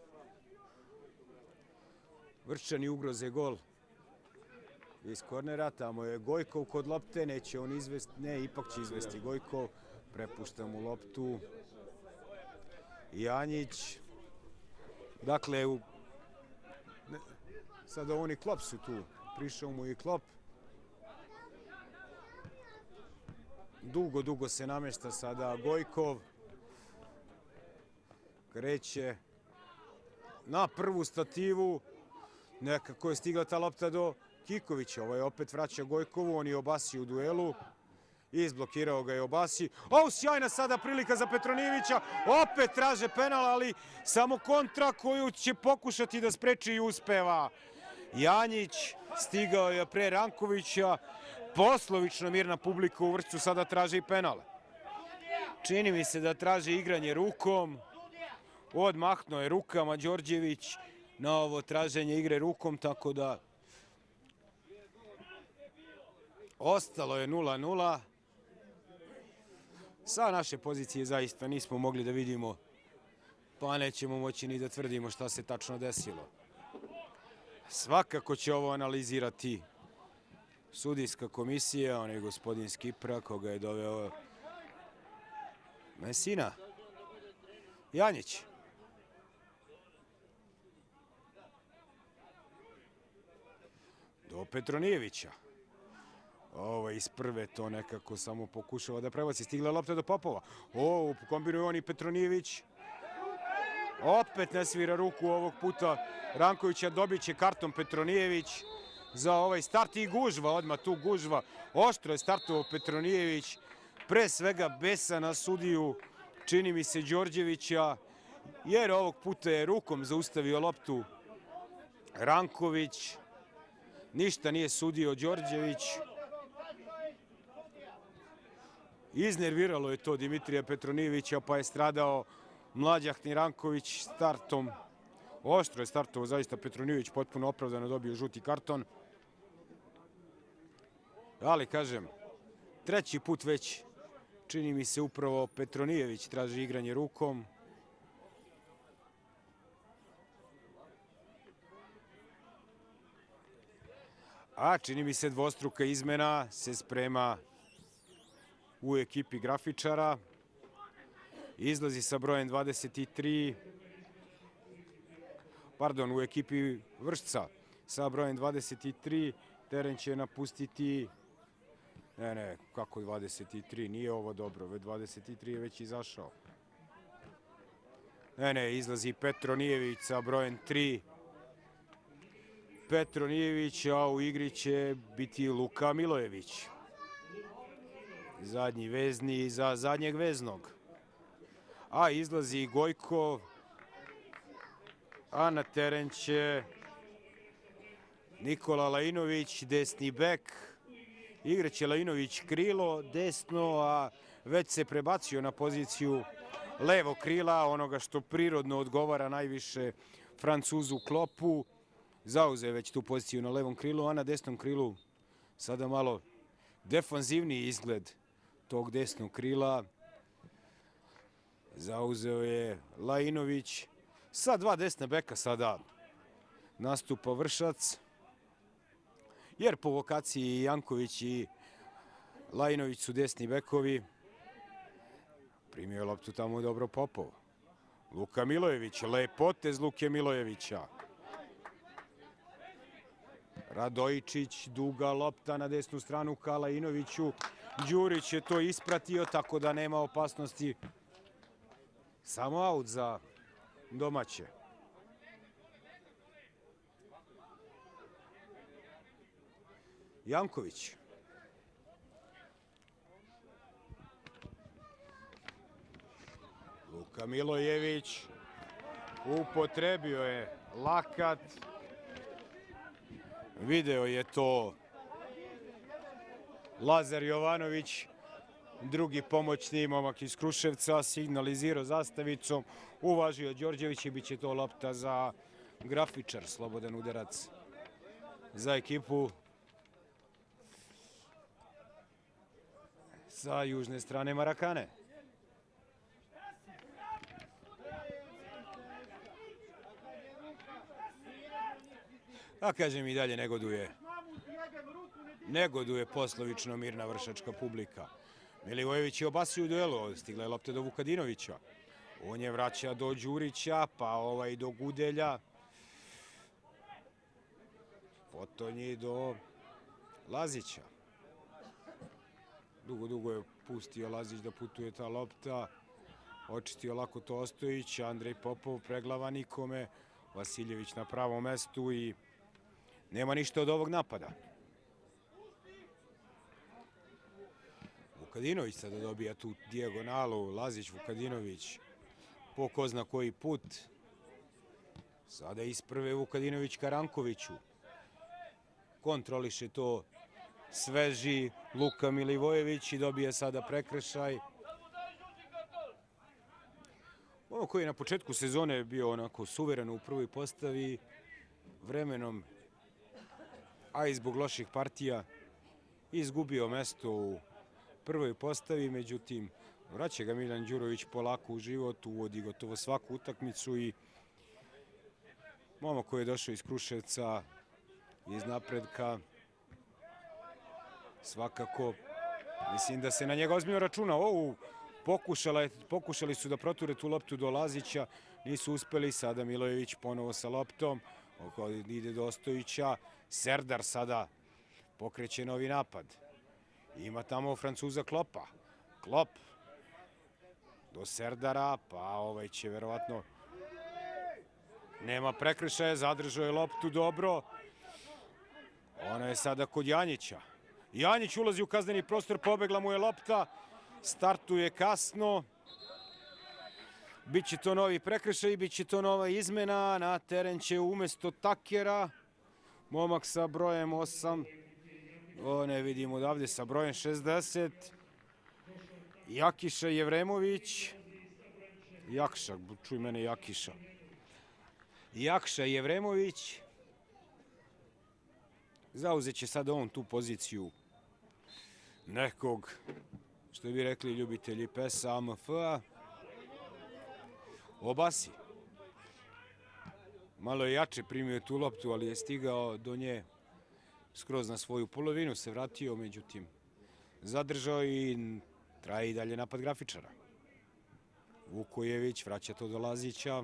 Vrščani ugroze gol iz kornera. Tamo je Gojkov kod lopte, neće on izvesti, ne, ipak će izvesti Gojkov. Prepušta mu loptu Janjić. Dakle, sada oni Klop su tu. Prišao mu i Klop. Dugo se namešta sada Gojkov. Kreće na prvu stativu. Nekako je stigla ta lopta do Kikovića. Ovo je opet vraća Gojkovu. On je Obasi u duelu. Izblokirao ga je Obasi. O, sjajna sada prilika za Petronijevića. Opet traže penal, ali samo kontra koju će pokušati da spreči i uspeva. Janjić stigao je pre Rankovića. Poslovično mirna publika u Vršcu sada traži i penal. Čini mi se da traži igranje rukom. Odmahnuo je rukama Đorđević na ovo traženje igre rukom, tako da ostalo je 0-0. Sa naše pozicije zaista nismo mogli da vidimo, pa nećemo moći ni da tvrdimo šta se tačno desilo. Svakako će ovo analizirati sudijska komisija, onaj gospodin Skipra, koga je doveo Mesina. Janjić. Do Petronijevića. Ovo iz prve to nekako samo pokušava da prebaci. Stigla lopta do Popova. O, kombinuje on i Petronijević. Opet ne svira ruku ovog puta Rankovića. Dobit će karton Petronijević za ovaj start i gužva. Odmah tu gužva. Oštro je startovao Petronijević. Pre svega besa na sudiju, čini mi se, Đorđevića, jer ovog puta je rukom zaustavio loptu Ranković. Ništa nije sudio Đorđević. Iznerviralo je to Dimitrija Petronijevića, pa je stradao mlađahni Ranković startom. Oštro je startovao zaista Petronijević, potpuno opravdano dobio žuti karton. Ali, kažem, treći put već, čini mi se, upravo Petronijević traži igranje rukom. A čini mi se dvostruka izmena se sprema u ekipi Grafičara. Izlazi sa brojem 23, pardon, u ekipi Vršca sa brojem 23. Teren će napustiti, ne, kako 23, nije ovo dobro, 23 je već izašao. Ne, izlazi Petronijević sa brojem 3. Petronijević, a u igri će biti Luka Milojević. Zadnji vezni za zadnjeg veznog. A izlazi Gojko, a na teren će Nikola Lajinović, desni bek. Igraće Lajinović krilo, desno, a već se prebacio na poziciju levo krila, onoga što prirodno odgovara najviše Francuzu Klopu. Zauzeo već tu poziciju na levom krilu, a na desnom krilu sada malo defanzivniji izgled tog desnog krila. Zauzeo je Lajinović. Sa 2 desna beka sada nastupa Vršac. Jer po vokaciji Janković i Lajinović su desni bekovi. Primio je loptu tamo dobro Popov. Luka Milojević, lep potez Luke Milojevića. Radojičić, duga lopta na desnu stranu ka Lajinoviću. Đurić je to ispratio, tako da nema opasnosti. Samo aut za domaće. Janković. Luka Milojević upotrebio je lakat. Video je to Lazar Jovanović, drugi pomoćni momak iz Kruševca, signalizirao zastavicom, uvažio Đorđević i bit će to lopta za Grafičar, slobodan udarac za ekipu sa južne strane Marakane. A kažem i dalje negoduje poslovično mirna vršačka publika. Milivojević je obasio u duelu, stigla je lopta do Vukadinovića. On je vraća do Đurića, pa do Gudelja. Potonji do Lazića. Dugo je pustio Lazić da putuje ta lopta. Očistio lako to Ostojić, Andrej Popov preglava nikome. Vasiljević na pravom mestu i nema ništa od ovog napada. Vukadinović sada dobija tu dijagonalu. Lazić, Vukadinović po ko zna koji put. Sada isprve Vukadinović ka Rankoviću. Kontroliše to sveži Luka Milivojević i dobije sada prekršaj. Ovo koji je na početku sezone bio onako suvereno u prvoj postavi, vremenom, a i zbog loših partija, izgubio mesto u prvoj postavi, međutim, vraća ga Miljan Đurović polako u život, uvodi gotovo svaku utakmicu i momak koji je došao iz Kruševca, iz Napredka, svakako, mislim da se na njega ozbiljno računa. Pokušali su da proture tu loptu do Lazića, nisu uspeli, sada Milojević ponovo sa loptom, ide do Ostojića, Serdar sada pokreće novi napad. Ima tamo Francuza Klopa. Klop do Serdara, pa će verovatno... Nema prekršaja, zadržao je loptu dobro. Ona je sada kod Janjića. Janjić ulazi u kazneni prostor, pobegla mu je lopta, startuje kasno. Biće to novi prekršaj, biće to nova izmena. Na teren će umesto Takera momak sa brojem 8, ne vidimo odavde, sa brojem 60, Jakiša Jevremović. Jakša, čuj mene Jakiša. Jakša Jevremović. Zauzet će sada on tu poziciju nekog, što bi rekli ljubitelji PES-a, AMF-a. Obasi. Malo je jače primio tu loptu, ali je stigao do nje skroz na svoju polovinu, se vratio, međutim, zadržao i traje i dalje napad Grafičara. Vukojević vraća to do Lazića.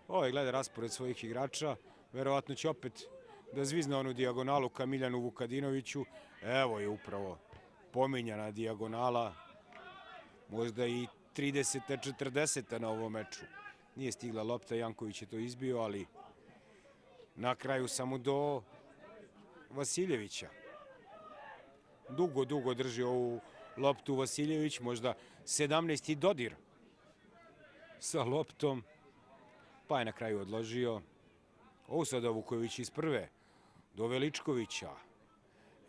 Gleda raspored svojih igrača. Verovatno će opet da zvizne onu dijagonalu ka Miljanu Vukadinoviću. Evo je upravo pominjana dijagonala. Možda i 30. 40. na ovom meču. Nije stigla lopta, Janković je to izbio, ali na kraju samo do Vasiljevića. Dugo drži ovu loptu Vasiljević, možda 17. dodir sa loptom, pa je na kraju odložio. Ovo sada Vukojević iz prve do Veličkovića.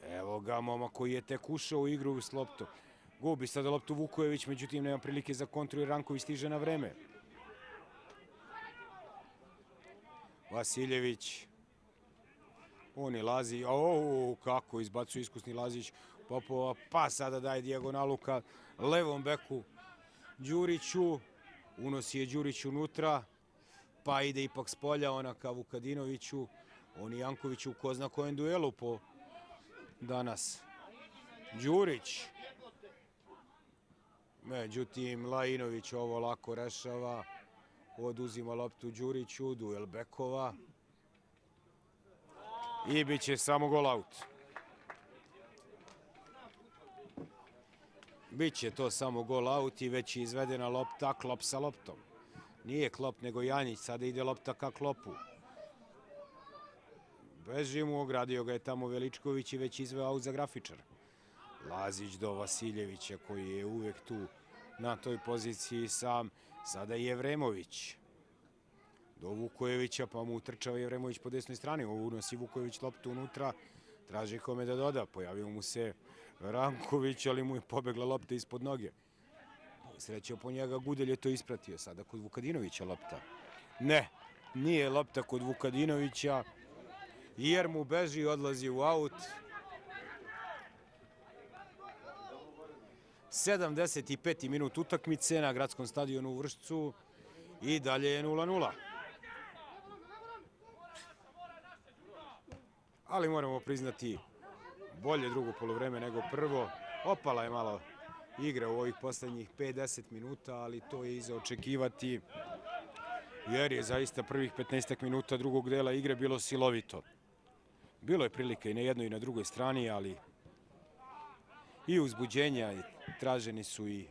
Evo ga momak koji je tek ušao u igru s loptom. Gubi sada loptu Vukojević, međutim nema prilike za kontru i Ranković stiže na vreme. Vasiljević. On je Lazi. Kako izbacuje iskusni Lazić Popova. Pa sada daje dijagonalu ka levom beku Đuriću. Unosi je Đurić unutra. Pa ide ipak s polja ona ka Vukadinoviću. On i Jankoviću u ko zna kojem duelu po danas. Đurić. Međutim, Lajinović ovo lako rešava. Oduzima loptu Đuriću, duel bekova. I bit će samo gol aut. Biće to samo gol aut i već je izvedena lopta, Klop sa loptom. Nije Klop nego Janjić, sada ide lopta ka Klopu. Beži mu, ogradio ga je tamo Veličković i već izveo aut za grafičar. Lazić do Vasiljevića koji je uvek tu na toj poziciji sam. Sada je Jevremović. Do Vukojevića, pa mu utrčava Jevremović po desnoj strani. Ovo unosi Vukojević loptu unutra. Traži kome da doda. Pojavio mu se Ranković, ali mu je pobegla lopta ispod noge. Srećao po njega, Gudelj je to ispratio. Sada kod Vukadinovića lopta. Ne, nije lopta kod Vukadinovića, jer mu beži i odlazi u aut. 75. minut utakmice na gradskom stadionu u Vršcu i dalje je 0:0. Ali moramo priznati bolje drugo poluvreme nego prvo. Opala je malo igra u ovih poslednjih 5-10 minuta, ali to je i za očekivati, jer je zaista prvih 15 minuta drugog dela igre bilo silovito. Bilo je prilike i na jednoj i na drugoj strani, ali i uzbuđenja, i traženi su i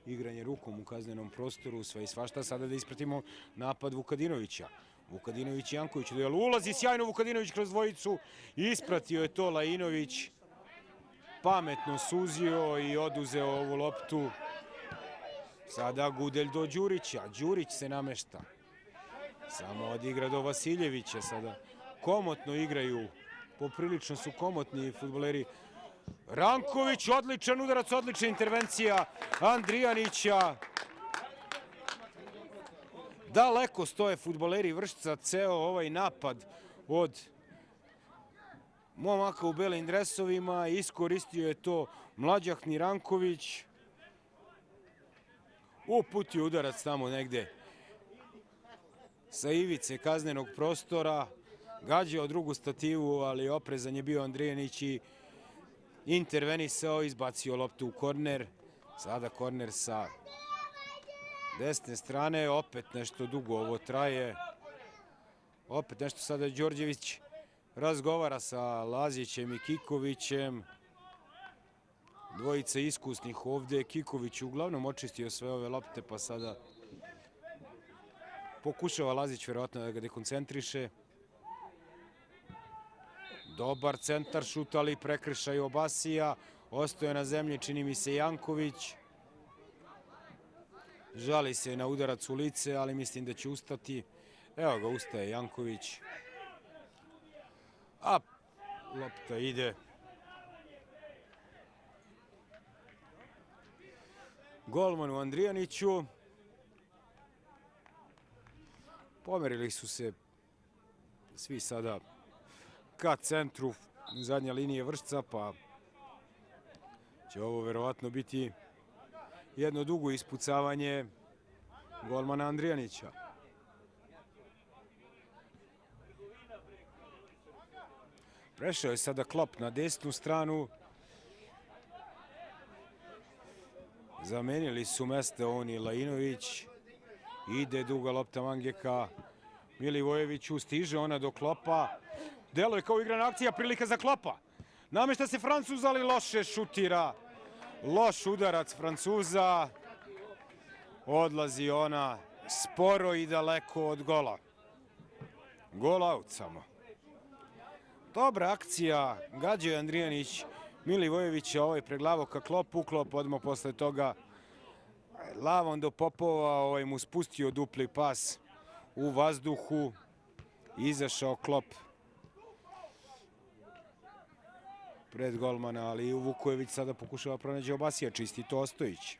igranje rukom u kaznenom prostoru, sve i svašta. Sada da ispratimo napad Vukadinovića. Vukadinović i Janković u duelu. Ulazi sjajno Vukadinović kroz dvojicu. Ispratio je to Lajinović. Pametno suzio i oduzeo ovu loptu. Sada Gudelj do Đurića. Đurić se namešta. Samo odigra do Vasiljevića. Sada komotno igraju. Poprilično su komotni fudbaleri. Ranković, odličan udarac, odlična intervencija Andrijanića. Daleko stoje fudbaleri Vršca, ceo ovaj napad od momaka u belim dresovima. Iskoristio je to mlađahni Ranković. Uputio udarac tamo negde sa ivice kaznenog prostora. Gađao drugu stativu, ali oprezan je bio Andrijanić i intervenisao, izbacio loptu u korner. Sada korner sa desne strane, opet nešto dugo ovo traje. Opet nešto sada Đorđević razgovara sa Lazićem i Kikovićem. Dvojica iskusnih ovde. Kiković uglavnom očistio sve ove lopte, pa sada pokušava Lazić verovatno da ga dekoncentriše. Dobar centar šut, ali prekršaj Obasija. Ostaje na zemlji, čini mi se, Janković. Žali se na udarac u lice, ali mislim da će ustati. Evo ga, ustaje Janković. A lopta ide. Golmanu Andrijaniću. Pomerili su se svi sada ka centru zadnje linije Vršca, pa će ovo verovatno biti jedno dugo ispucavanje golmana Andrijanića. Prešao je sada Klop na desnu stranu. Zamenili su mesta on i Lajinović. Ide duga lopta Mangeka Milivojeviću, stiže ona do Klopa. Delo je kao igrana akcija, prilika za Klopa. Namešta se Francuz, ali loše šutira. Loš udarac Francuza. odlazi ona sporo i daleko od gola. Gol out samo. Dobra akcija, gađao je Andrijanić Milivojevića, ovaj preglavao ka klopu, uklop odmah posle toga lavom do Popova, ovaj mu spustio dupli pas u vazduhu, izašao klop pred golmana, ali Vukojević sada pokušava pronaći Obasija, čisti to Ostojić.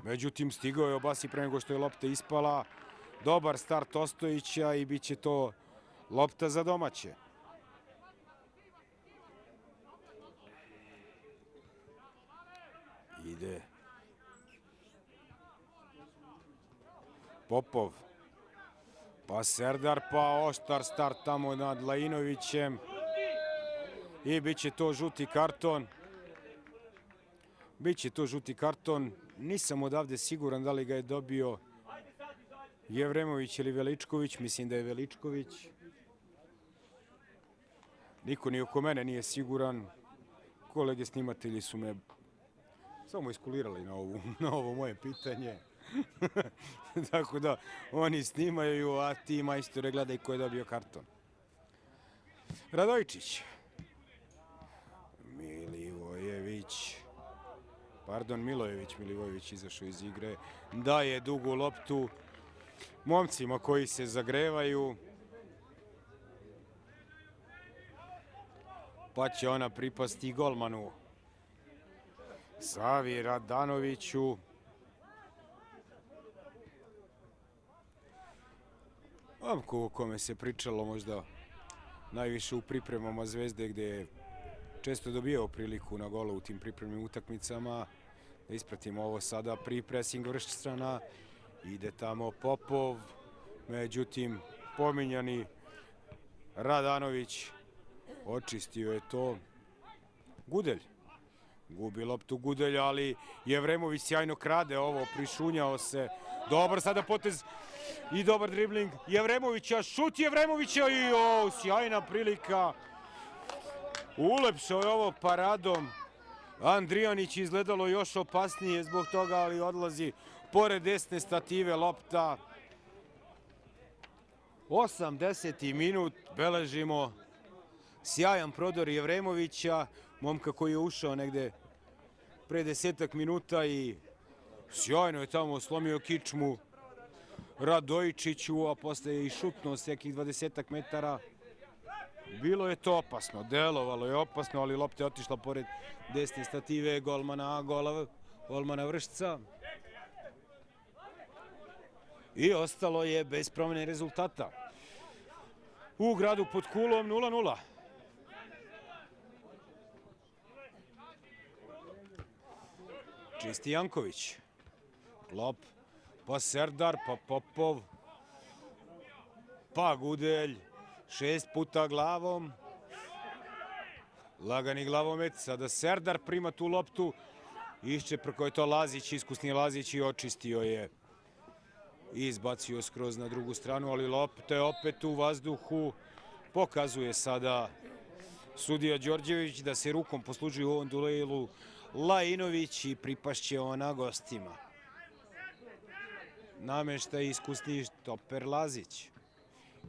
Međutim, stigao je Obasi pre nego što je lopta ispala. Dobar start Ostojića i bit će to lopta za domaće. Ide Popov, pa Serdar, pa oštar start tamo nad Lajinovićem i bit će to žuti karton. Biće to žuti karton, nisam odavde siguran da li ga je dobio Jevremović ili Veličković, mislim da je Veličković. Niko ni oko mene nije siguran, kolege snimatelji su me samo iskulirali na ovo moje pitanje. Tako da oni snimaju, a ti majstore gledaj ko je dobio karton. Radojčić. Milivojević izašao iz igre, daje dugu loptu momcima koji se zagrevaju, pa će ona pripasti golmanu Savi Radanoviću. Momku o kome se pričalo možda najviše u pripremama Zvezde, gde je često dobijao priliku na golu u tim pripremnim utakmicama. Da ispratimo ovo sada pri presingu Vrščana. Ide tamo Popov, međutim pominjani Radanović očistio je to. Gudelj. Gubi loptu Gudelj, ali Jevremović sjajno krade ovo, prišunjao se. Dobar sada potez i dobar dribling Jevremovića, šut Jevremovića i sjajna prilika. Ulepšao je ovo paradom. Andrijanić izgledalo još opasnije zbog toga, ali odlazi pored desne stative lopta. 80. minut, beležimo sjajan prodor Jevremovića, momka koji je ušao negde pre 10 minuta i sjajno je tamo slomio kičmu Radojčiću, a posle je i šutnuo s nekih 20 metara. Bilo je to opasno, delovalo je opasno, ali lopta je otišla pored desne stative golmana Vršca. I ostalo je bez promene rezultata. U gradu pod Kulom 0:0. Čisti Janković. Klop, pa Serdar, pa Popov, pa Gudelj. 6 puta glavom. Lagani glavomet. Sada Serdar prima tu loptu. Iščeprko je to Lazić, iskusni Lazić i očistio je. I izbacio skroz na drugu stranu, ali lopta je opet u vazduhu. Pokazuje sada sudija Đorđević da se rukom poslužuje u ovom duelu Lajinović i pripašće ona gostima. Namešta iskusni štoper Lazić.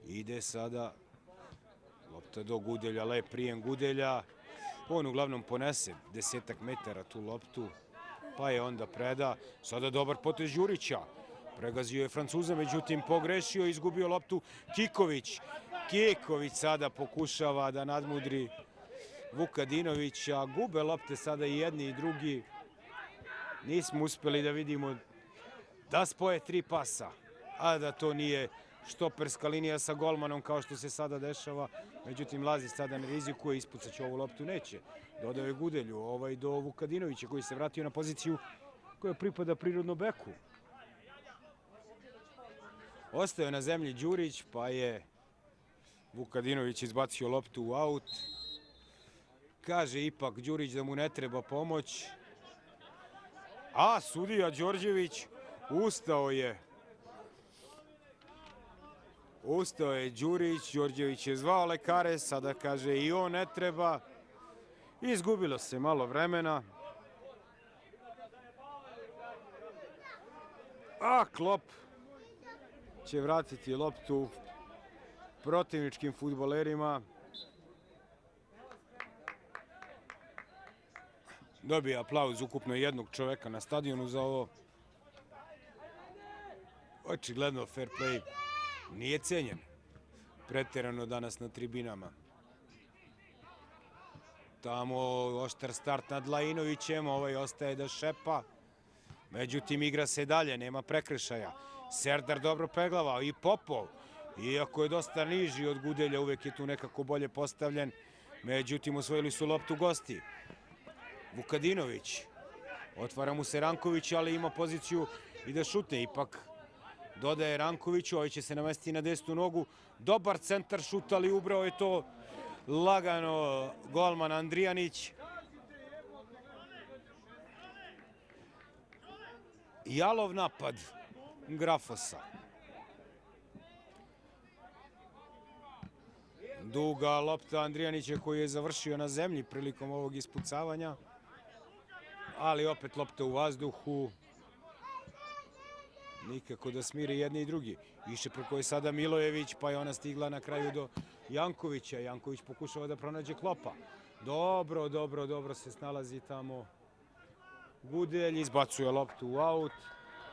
Ide sada lopta do Gudelja, lep prijem Gudelja. On uglavnom ponese 10 metara tu loptu, pa je onda preda. Sada dobar potez Đurića. Pregazio je Francuza, međutim pogrešio i izgubio loptu Kiković. Kiković sada pokušava da nadmudri Vukadinovića. Gube lopte sada i jedni i drugi. Nismo uspeli da vidimo da spoje 3 pasa, a da to nije štoperska linija sa golmanom kao što se sada dešava. Međutim, Lazić sada ne rizikuje, ispucat će ovu loptu, neće. Dodao je Gudelju, do Vukadinovića koji se vratio na poziciju koja pripada prirodno beku. Ostao na zemlji Đurić, pa je Vukadinović izbacio loptu u aut. Kaže ipak Đurić da mu ne treba pomoć. A sudija Đorđević ustao je. Ustao je Đurić, Đorđević je zvao lekare, sada kaže i on ne treba. Izgubilo se malo vremena. A Klop će vratiti loptu protivničkim fudbalerima. Dobije aplauz ukupno jednog čoveka na stadionu za ovo. Očigledno fair play nije cenjen pretjerano danas na tribinama. Tamo oštar start nad Lajinovićem, ovaj ostaje da šepa. Međutim, igra se dalje, nema prekršaja. Serdar dobro preglavao i Popov. Iako je dosta niži od Gudelja, uvek je tu nekako bolje postavljen. Međutim, osvojili su loptu gosti. Vukadinović. Otvara mu se Ranković, ali ima poziciju i da šutne. Ipak dodaje Rankoviću, ovaj će se namestiti na desnu nogu. Dobar centar šut, ali ubrao je to lagano golman Andrijanić. Jalov napad Grafosa. Duga lopta Andrijanića koji je završio na zemlji prilikom ovog ispucavanja. Ali opet lopta u vazduhu. Nikako da smiri jedni i drugi. Više preko je sada Milojević, pa je ona stigla na kraju do Jankovića. Janković pokušava da pronađe Klopa. Dobro se snalazi tamo Gudelj, izbacuje loptu u aut,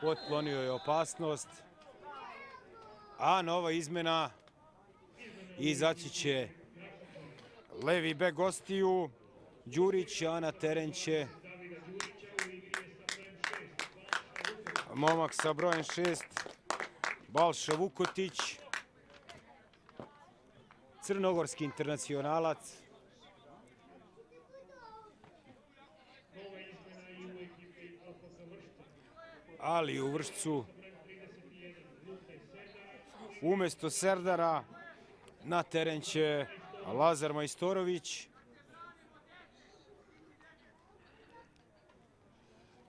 otklonio je opasnost. A nova izmena, izaći će levi bek gostiju, Đurić, a na teren će momak sa brojem 6, Balša Vukotić, crnogorski internacionalac. Ali u Vršcu umesto Serdara na teren će Lazar Majstorović.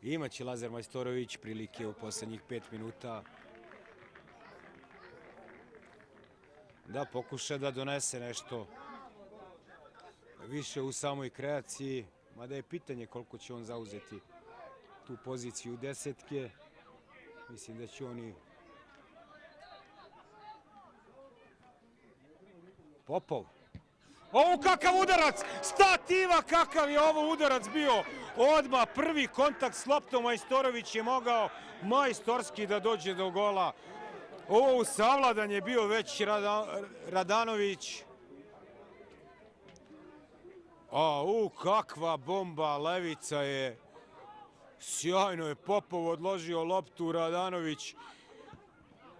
Imaće Lazar Majstorović prilike u poslednjih 5 minuta da pokuša da donese nešto više u samoj kreaciji, mada je pitanje koliko će on zauzeti tu poziciju desetke. Mislim da će oni... Popov. Ovo kakav udarac! Stativa kakav je ovo udarac bio! Odmah prvi kontakt s loptom, Majstorović je mogao majstorski da dođe do gola. Ovo savladan je bio već Radanović. Kakva bomba, levica je. Sjajno je Popov odložio loptu, Radanović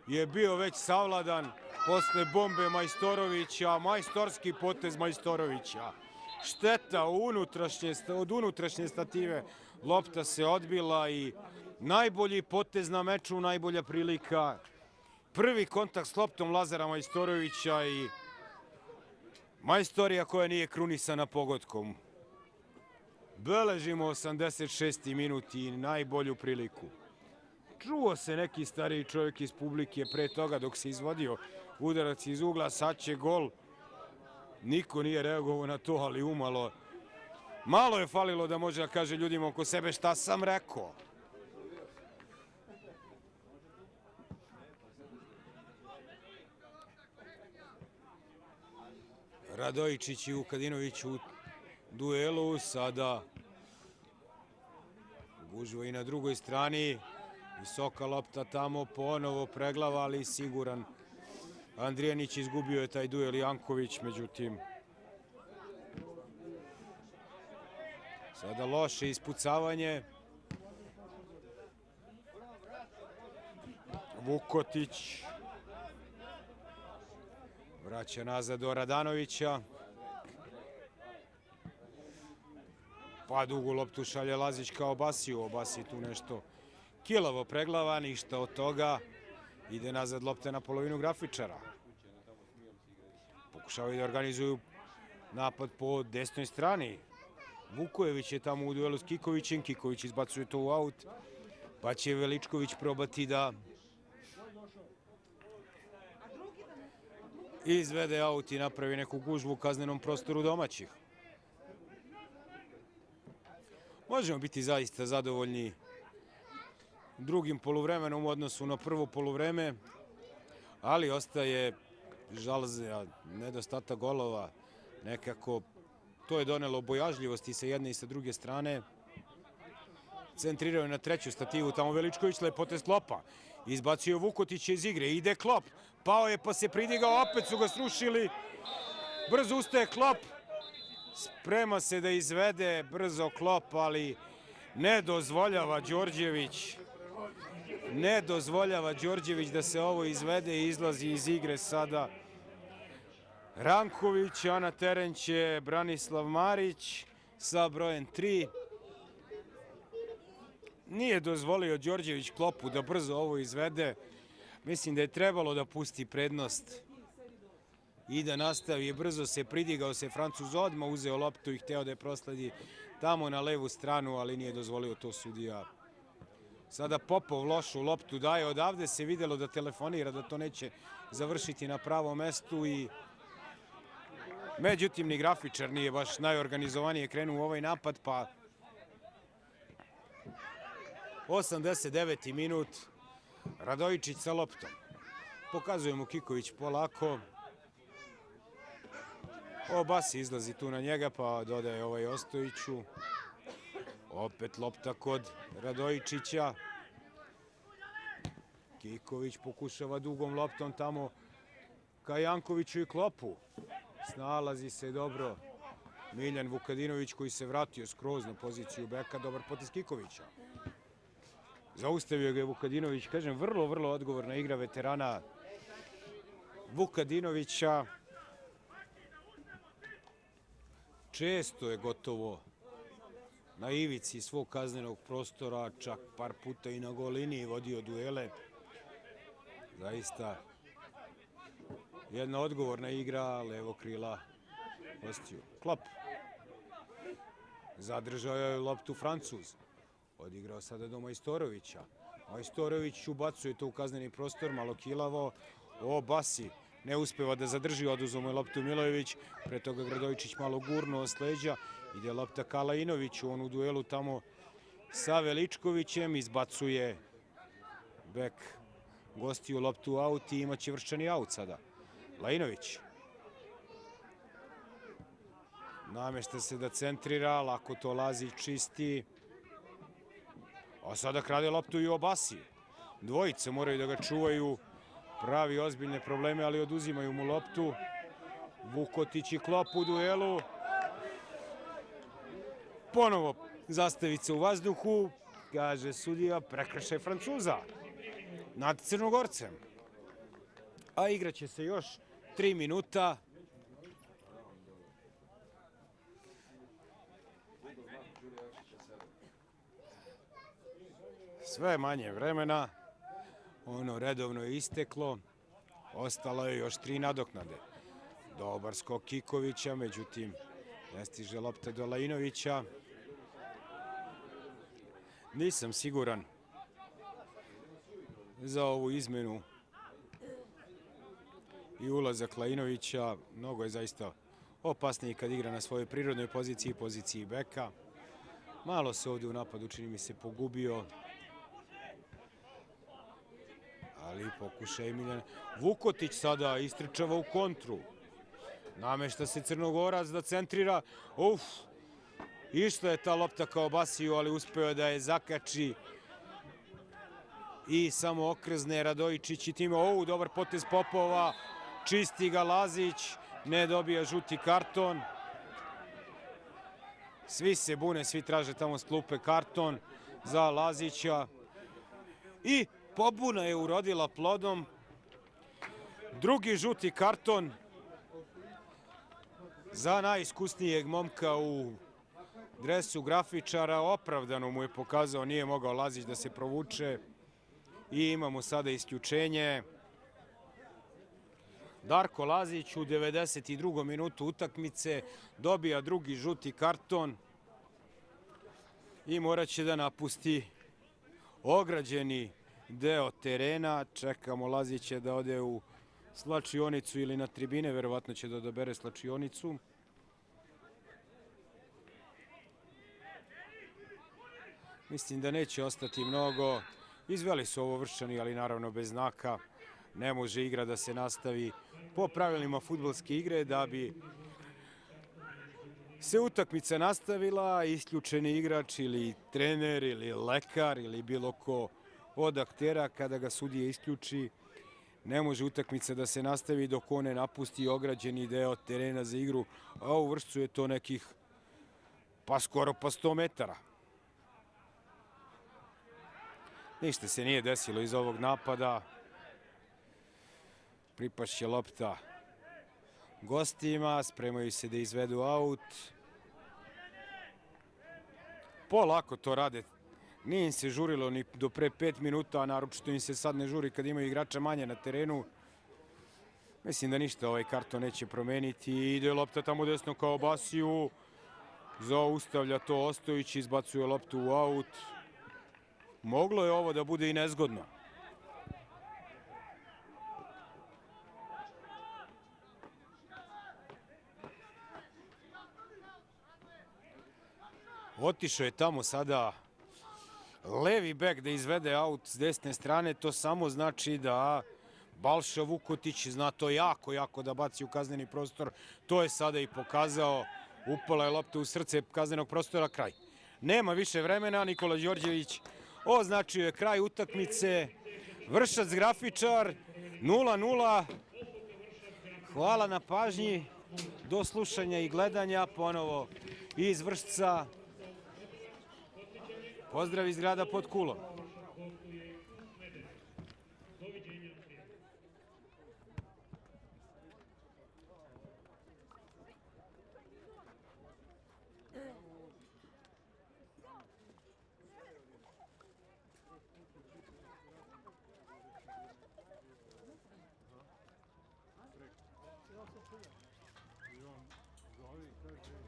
je bio već savladan posle bombe Majstorovića, majstorski potez Majstorovića. Šteta od unutrašnje stative, lopta se odbila i najbolji potez na meču, najbolja prilika. Prvi kontakt s loptom Lazara Majstorovića i majstorija koja nije krunisana pogodkom. Beležimo 86. minut i najbolju priliku. Čuo se neki stariji čovjek iz publike pre toga dok se izvodio udarac iz ugla, sad će gol. Niko nije reagovao na to, ali umalo. Malo je falilo da može da kaže ljudima oko sebe šta sam rekao. Radojičić i Vukadinović u duelu, sada gužva i na drugoj strani. Visoka lopta tamo, ponovo preglava, ali siguran. Andrijanić izgubio je taj duel, Janković, međutim. Sada loše ispucavanje. Vukotić vraća nazad do Radanovića. Pa dugu loptu šalje Lazić kao Basiju. Obasi tu nešto kilavo preglava, ništa od toga. Ide nazad lopta na polovinu grafičara. Pokušavaju da organizuju napad po desnoj strani. Vukojević je tamo u duelu s Kikovićem. Kiković izbacuje to u aut. Pa će Veličković probati da izvede aut i napravi neku gužvu u kaznenom prostoru domaćih. Možemo biti zaista zadovoljni drugim poluvremenom u odnosu na prvo poluvreme, ali ostaje žalza, nedostatak golova, nekako to je donelo bojažljivosti sa jedne i sa druge strane. Centrirao je na treću stativu, tamo Veličković, lepote sklopa. Izbacio Vukotića iz igre, ide Klop, pao je pa se pridigao, opet su ga srušili. Brzo ustaje Klop, sprema se da izvede brzo Klop, ali ne dozvoljava Đorđević. Ne dozvoljava Đorđević da se ovo izvede i izlazi iz igre sada Ranković, a na teren će Branislav Marić sa brojem 3. Nije dozvolio Đorđević Klopu da brzo ovo izvede. Mislim da je trebalo da pusti prednost i da nastavi. Brzo se pridigao se Francuz, odmah uzeo loptu i hteo da je prosledi tamo na levu stranu, ali nije dozvolio to sudija. Sada Popov lošu loptu daje, odavde se videlo da telefonira, da to neće završiti na pravom mestu i međutim ni grafičar nije baš najorganizovanije krenuo u ovaj napad, pa 89. minut, Radojičić sa loptom. Pokazuje mu Kiković polako. Basi izlazi tu na njega, pa dodaje ovaj Ostojiću. Opet lopta kod Radojičića. Kiković pokušava dugom loptom tamo ka Jankoviću i Klopu. Snalazi se dobro Miljan Vukadinović koji se vratio skroz na poziciju beka. Dobar potez Kikovića. Zaustavio ga je Vukadinović. Kažem, vrlo odgovorna igra veterana Vukadinovića. Često je gotovo na ivici svog kaznenog prostora, čak par puta i na gol liniji vodio duele. Zaista jedna odgovorna igra levo krila gostiju. Klop. Zadržao je loptu Francuz. Odigrao sada do Majstorovića. Majstorović ubacuje to u kazneni prostor, malo kilavo. Basi ne uspeva da zadrži, oduzeo mu je loptu Milojević. Pre toga Gradojičić malo gurnuo s leđa. Ide lopta Kalajinoviću, on u duelu tamo sa Veličkovićem. Izbacuje bek gostiju loptu aut i imaće vrščani aut sada. Lajinović. Namešta se da centrira, lako to Lazić čisti. A sada krade loptu i Basi. Dvojice moraju da ga čuvaju. Pravi ozbiljne probleme, ali oduzimaju mu loptu. Vukotić i Klop u duelu. Ponovo zastavica u vazduhu. Kaže sudija, prekršaj Francuza nad Crnogorcem. A igraće se još 3 minuta. Sve manje vremena. Ono redovno je isteklo. Ostalo je još 3 nadoknade. Dobar skok Kikovića, međutim ne stiže lopta do Lajinovića. Nisam siguran za ovu izmenu i ulazak Lajinovića. Mnogo je zaista opasniji kad igra na svojoj prirodnoj poziciji, poziciji beka. Malo se ovdje u napadu, čini mi se, pogubio. Ali pokušaj Miljan. Vukotić sada istrčava u kontru. Namešta se Crnogorac da centrira. Išla je ta lopta kao Basiju, ali uspeo da je zakači. I samo okrezne Radojičić i time. Dobar potez Popova. Čisti ga Lazić. Ne dobija žuti karton. Svi se bune, svi traže tamo s klupe karton za Lazića. I pobuna je urodila plodom. Drugi žuti karton za najiskusnijeg momka u dresu grafičara. Opravdano mu je pokazao, nije mogao Lazić da se provuče. I imamo sada isključenje. Darko Lazić u 92. minutu utakmice dobija drugi žuti karton i morat će da napusti ograđeni deo terena. Čekamo Lazića da ode u slačionicu ili na tribine, verovatno će da odabere slačionicu. Mislim da neće ostati mnogo. Izveli su ovo Vrščani, ali naravno bez znaka. Ne može igra da se nastavi po pravilima fudbalske igre da bi se utakmica nastavila. Isključeni igrač ili trener ili lekar ili bilo ko od aktera kada ga sudija isključi, ne može utakmica da se nastavi dok on ne napusti ograđeni deo terena za igru, a u Vršcu je to nekih pa skoro pa 100 metara. Ništa se nije desilo iz ovog napada. Pripašće lopta gostima, spremaju se da izvedu aut. Polako to rade. Nije im se žurilo ni do pre 5 minuta, a naročito im se sad ne žuri kad imaju igrača manje na terenu. Mislim da ništa ovaj karton neće promeniti. Ide lopta tamo desno kao Basiju. Zaustavlja to Ostojić, izbacuje loptu u aut. Moglo je ovo da bude i nezgodno. Otišao je tamo sada levi bek da izvede aut s desne strane. To samo znači da Balša Vukotić zna to jako da baci u kazneni prostor. To je sada i pokazao. Upala je lopta u srce kaznenog prostora, kraj. Nema više vremena, Nikola Đorđević označio je kraj utakmice. Vršac Grafičar 0:0. Hvala na pažnji, do slušanja i gledanja ponovo iz Vršca. Pozdrav iz grada pod Kulom. I on zove i kaže,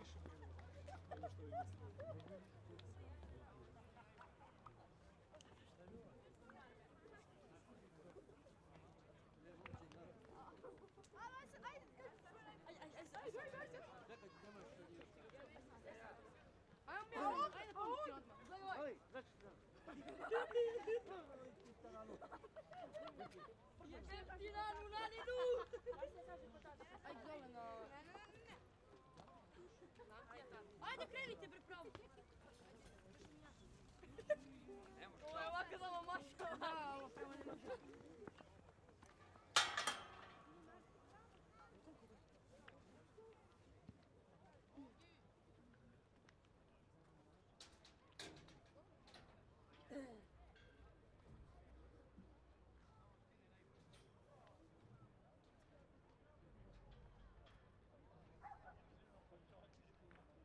Ajde, krenite bre pravo. Ovo je ovako samo maška.